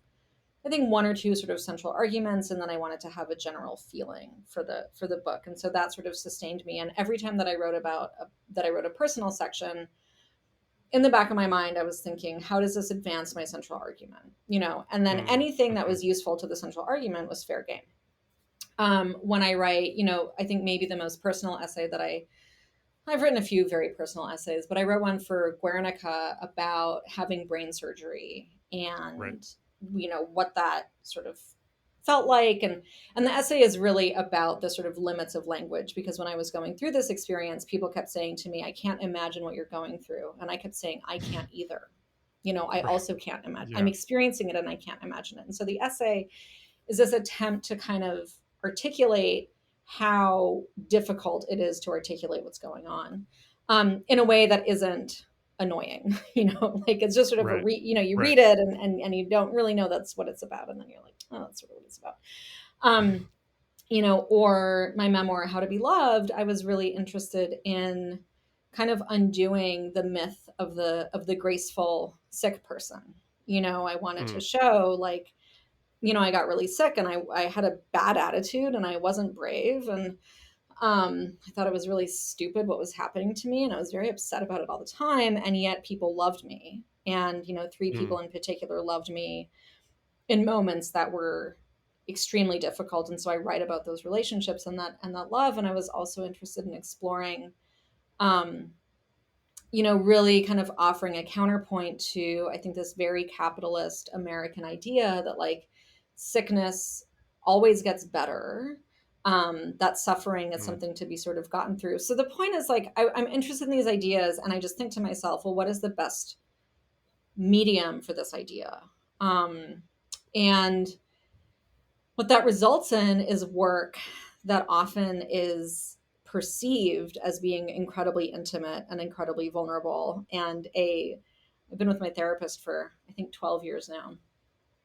I think, one or two sort of central arguments, and then I wanted to have a general feeling for the book. And so that sort of sustained me. And every time that I wrote that I wrote a personal section, in the back of my mind, I was thinking, how does this advance my central argument? And then mm, anything that mm-hmm, was useful to the central argument was fair game. When I write, I think maybe the most personal essay that I've written a few very personal essays, but I wrote one for Guernica about having brain surgery right. and, what that sort of felt like. And the essay is really about the sort of limits of language, because when I was going through this experience, people kept saying to me, I can't imagine what you're going through. And I kept saying, I can't either. I Right. also can't imagine. I'm Yeah. experiencing it and I can't imagine it. And so the essay is this attempt to kind of articulate how difficult it is to articulate what's going on, in a way that isn't annoying. Like it's just sort of Right. you Right. read it and you don't really know that's what it's about, and then you're like, oh, that's sort of what it's about. um or my memoir How to Be Loved, I was really interested in kind of undoing the myth of the graceful sick person. I wanted to Mm, show, like, I got really sick and I had a bad attitude and I wasn't brave. And I thought it was really stupid what was happening to me. And I was very upset about it all the time. And yet people loved me. And, three mm, people in particular loved me in moments that were extremely difficult. And so I write about those relationships and that love. And I was also interested in exploring, um, really kind of offering a counterpoint to, I think, this very capitalist American idea that, like, sickness always gets better, that suffering is mm, something to be sort of gotten through. So the point is, like, I'm interested in these ideas, and I just think to myself, well, what is the best medium for this idea? And what that results in is work that often is perceived as being incredibly intimate and incredibly vulnerable. And I've been with my therapist for, I think, 12 years now.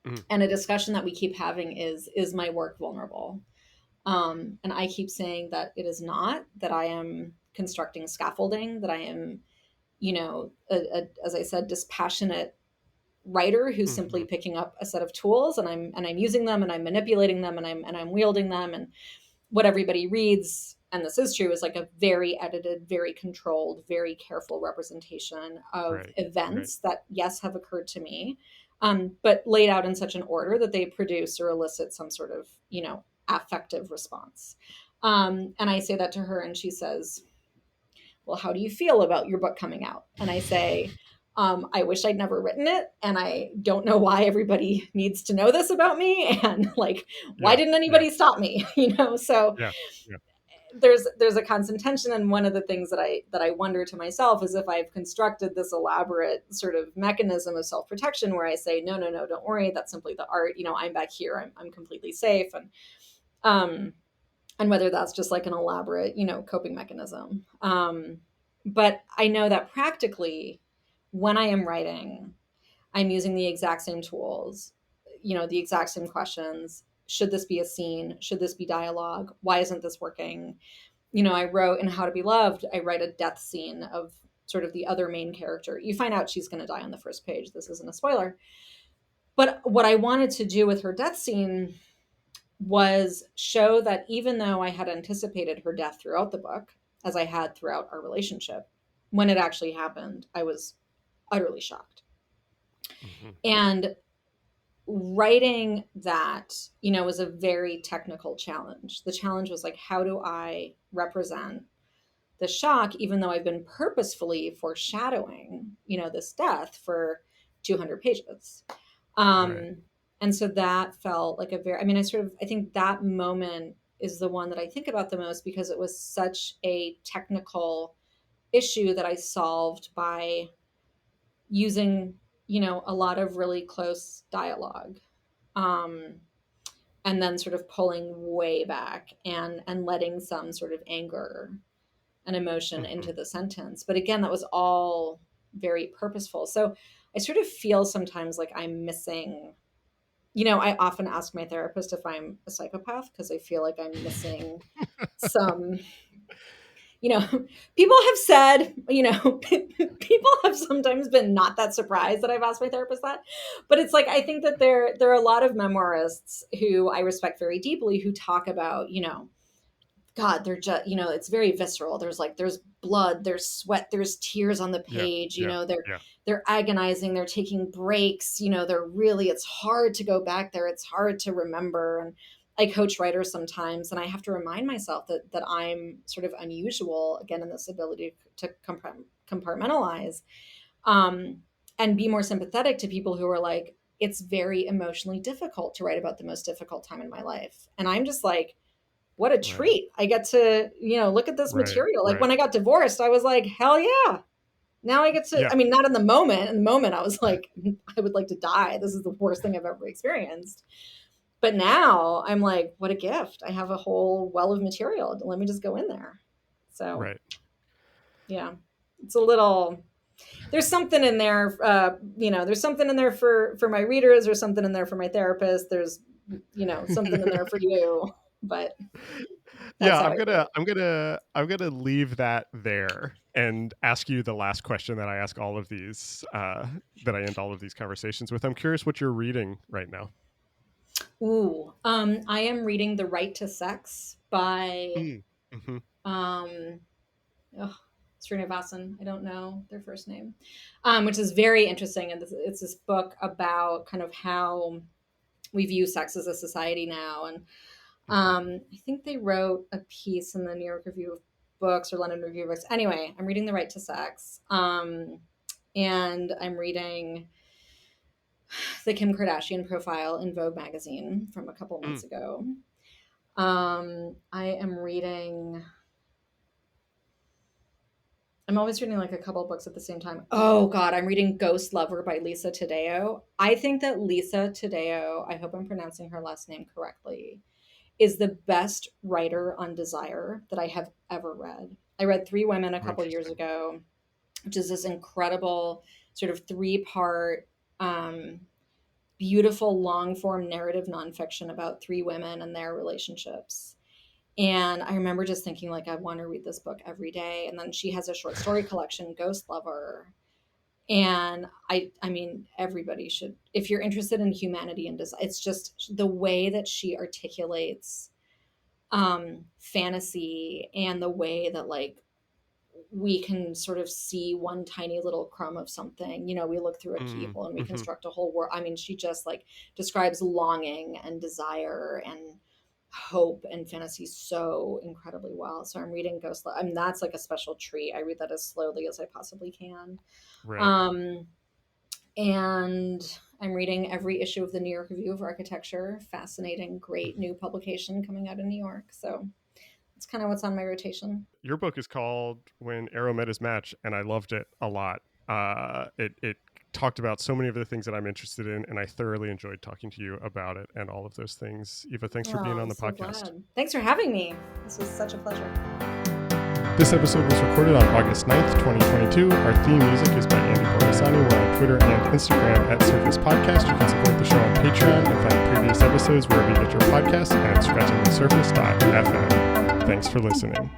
Mm. And a discussion that we keep having is my work vulnerable? And I keep saying that it is not, that I am constructing scaffolding, that I am, as I said, dispassionate writer who's simply Mm-hmm. picking up a set of tools, and I'm using them, and I'm manipulating them, and I'm wielding them, and what everybody reads, and this is true, is like a very edited, very controlled, very careful representation of Right. Right. events that, yes, have occurred to me, but laid out in such an order that they produce or elicit some sort of, affective response. And I say that to her, and she says, well, how do you feel about your book coming out? And I say, I wish I'd never written it. And I don't know why everybody needs to know this about me. And like, why Yeah. didn't Yeah. anybody stop me? So Yeah. Yeah. there's a constant tension. And one of the things that I wonder to myself is if I've constructed this elaborate sort of mechanism of self-protection where I say, no, don't worry. That's simply the art. I'm back here. I'm completely safe. And whether that's just like an elaborate, coping mechanism. But I know that practically when I am writing, I'm using the exact same tools, the exact same questions. Should this be a scene? Should this be dialogue? Why isn't this working? I wrote in How to Be Loved, I write a death scene of sort of the other main character. You find out she's going to die on the first page. This isn't a spoiler. But what I wanted to do with her death scene was show that even though I had anticipated her death throughout the book, as I had throughout our relationship, when it actually happened, I was utterly shocked. Mm-hmm. And writing that, was a very technical challenge. The challenge was like, how do I represent the shock, even though I've been purposefully foreshadowing, this death for 200 pages. Right. And so that felt like I think that moment is the one that I think about the most because it was such a technical issue that I solved by using, a lot of really close dialogue. Um, and then sort of pulling way back and letting some sort of anger and emotion Mm-hmm. into the sentence. But again, that was all very purposeful. So I sort of feel sometimes like I'm missing, I often ask my therapist if I'm a psychopath because I feel like I'm missing some, people have said, people have sometimes been not that surprised that I've asked my therapist that. But it's like, I think that there are a lot of memoirists who I respect very deeply who talk about, God, they're just, it's very visceral. There's blood, there's sweat, there's tears on the Yeah. page, Yeah. Yeah. they're agonizing, they're taking breaks, it's hard to go back there. It's hard to remember. And I coach writers sometimes, and I have to remind myself that I'm sort of unusual again in this ability to compartmentalize, and be more sympathetic to people who are like, it's very emotionally difficult to write about the most difficult time in my life. And I'm just like, what a Right. treat. I get to, look at this Right. material. Like Right. when I got divorced, I was like, hell yeah. Now I get to, Yeah. I mean, not in the moment. In the moment, I was like, I would like to die. This is the worst thing I've ever experienced. But now I'm like, what a gift. I have a whole well of material. Let me just go in there. So, Right. yeah, it's a little, there's something in there, there's something in there for my readers. There's something in there for my therapist. There's, something in there for you. But that's Yeah, how I feel. I'm gonna leave that there and ask you the last question that I ask all of these that I end all of these conversations with. I'm curious what you're reading right now. Ooh, I am reading The Right to Sex by Mm-hmm. um, oh, Srinivasan. I don't know their first name, which is very interesting. And it's this book about kind of how we view sex as a society now. And Mm-hmm. I think they wrote a piece in the New York Review of Books or London Review of Books. Anyway, I'm reading The Right to Sex, and I'm reading the Kim Kardashian profile in Vogue magazine from a couple months ago. I am reading. I'm always reading like a couple books at the same time. Oh God, I'm reading Ghost Lover by Lisa Taddeo. I think that Lisa Taddeo, I hope I'm pronouncing her last name correctly, is the best writer on desire that I have ever read. I read Three Women a couple years ago, which is this incredible sort of 3-part, beautiful long form narrative nonfiction about 3 women and their relationships. And I remember just thinking, like, I want to read this book every day. And then she has a short story collection, Ghost Lover. And I mean, everybody should, if you're interested in humanity and design, it's just the way that she articulates fantasy, and the way that, like, we can sort of see one tiny little crumb of something. You know, we look through a keyhole and we construct a whole world. I mean, she just, like, describes longing and desire and hope and fantasy so incredibly well. So I'm reading Ghost Love. I mean, that's like a special treat. I read that as slowly as I possibly can. Right. And I'm reading every issue of the New York Review of Architecture. Fascinating, great new publication coming out of New York. So it's kind of what's on my rotation. Your book is called When Eero Met His Match, and I loved it a lot. It talked about so many of the things that I'm interested in, and I thoroughly enjoyed talking to you about it and all of those things. Eva, thanks for being on the podcast. Glad. Thanks for having me. This was such a pleasure. This episode was recorded on August 9th, 2022. Our theme music is by Andy Borasani. We're on Twitter and Instagram at Surface Podcast. You can support the show on Patreon and find previous episodes wherever you get your podcasts and at scratchingthesurface.fm. Thanks for listening.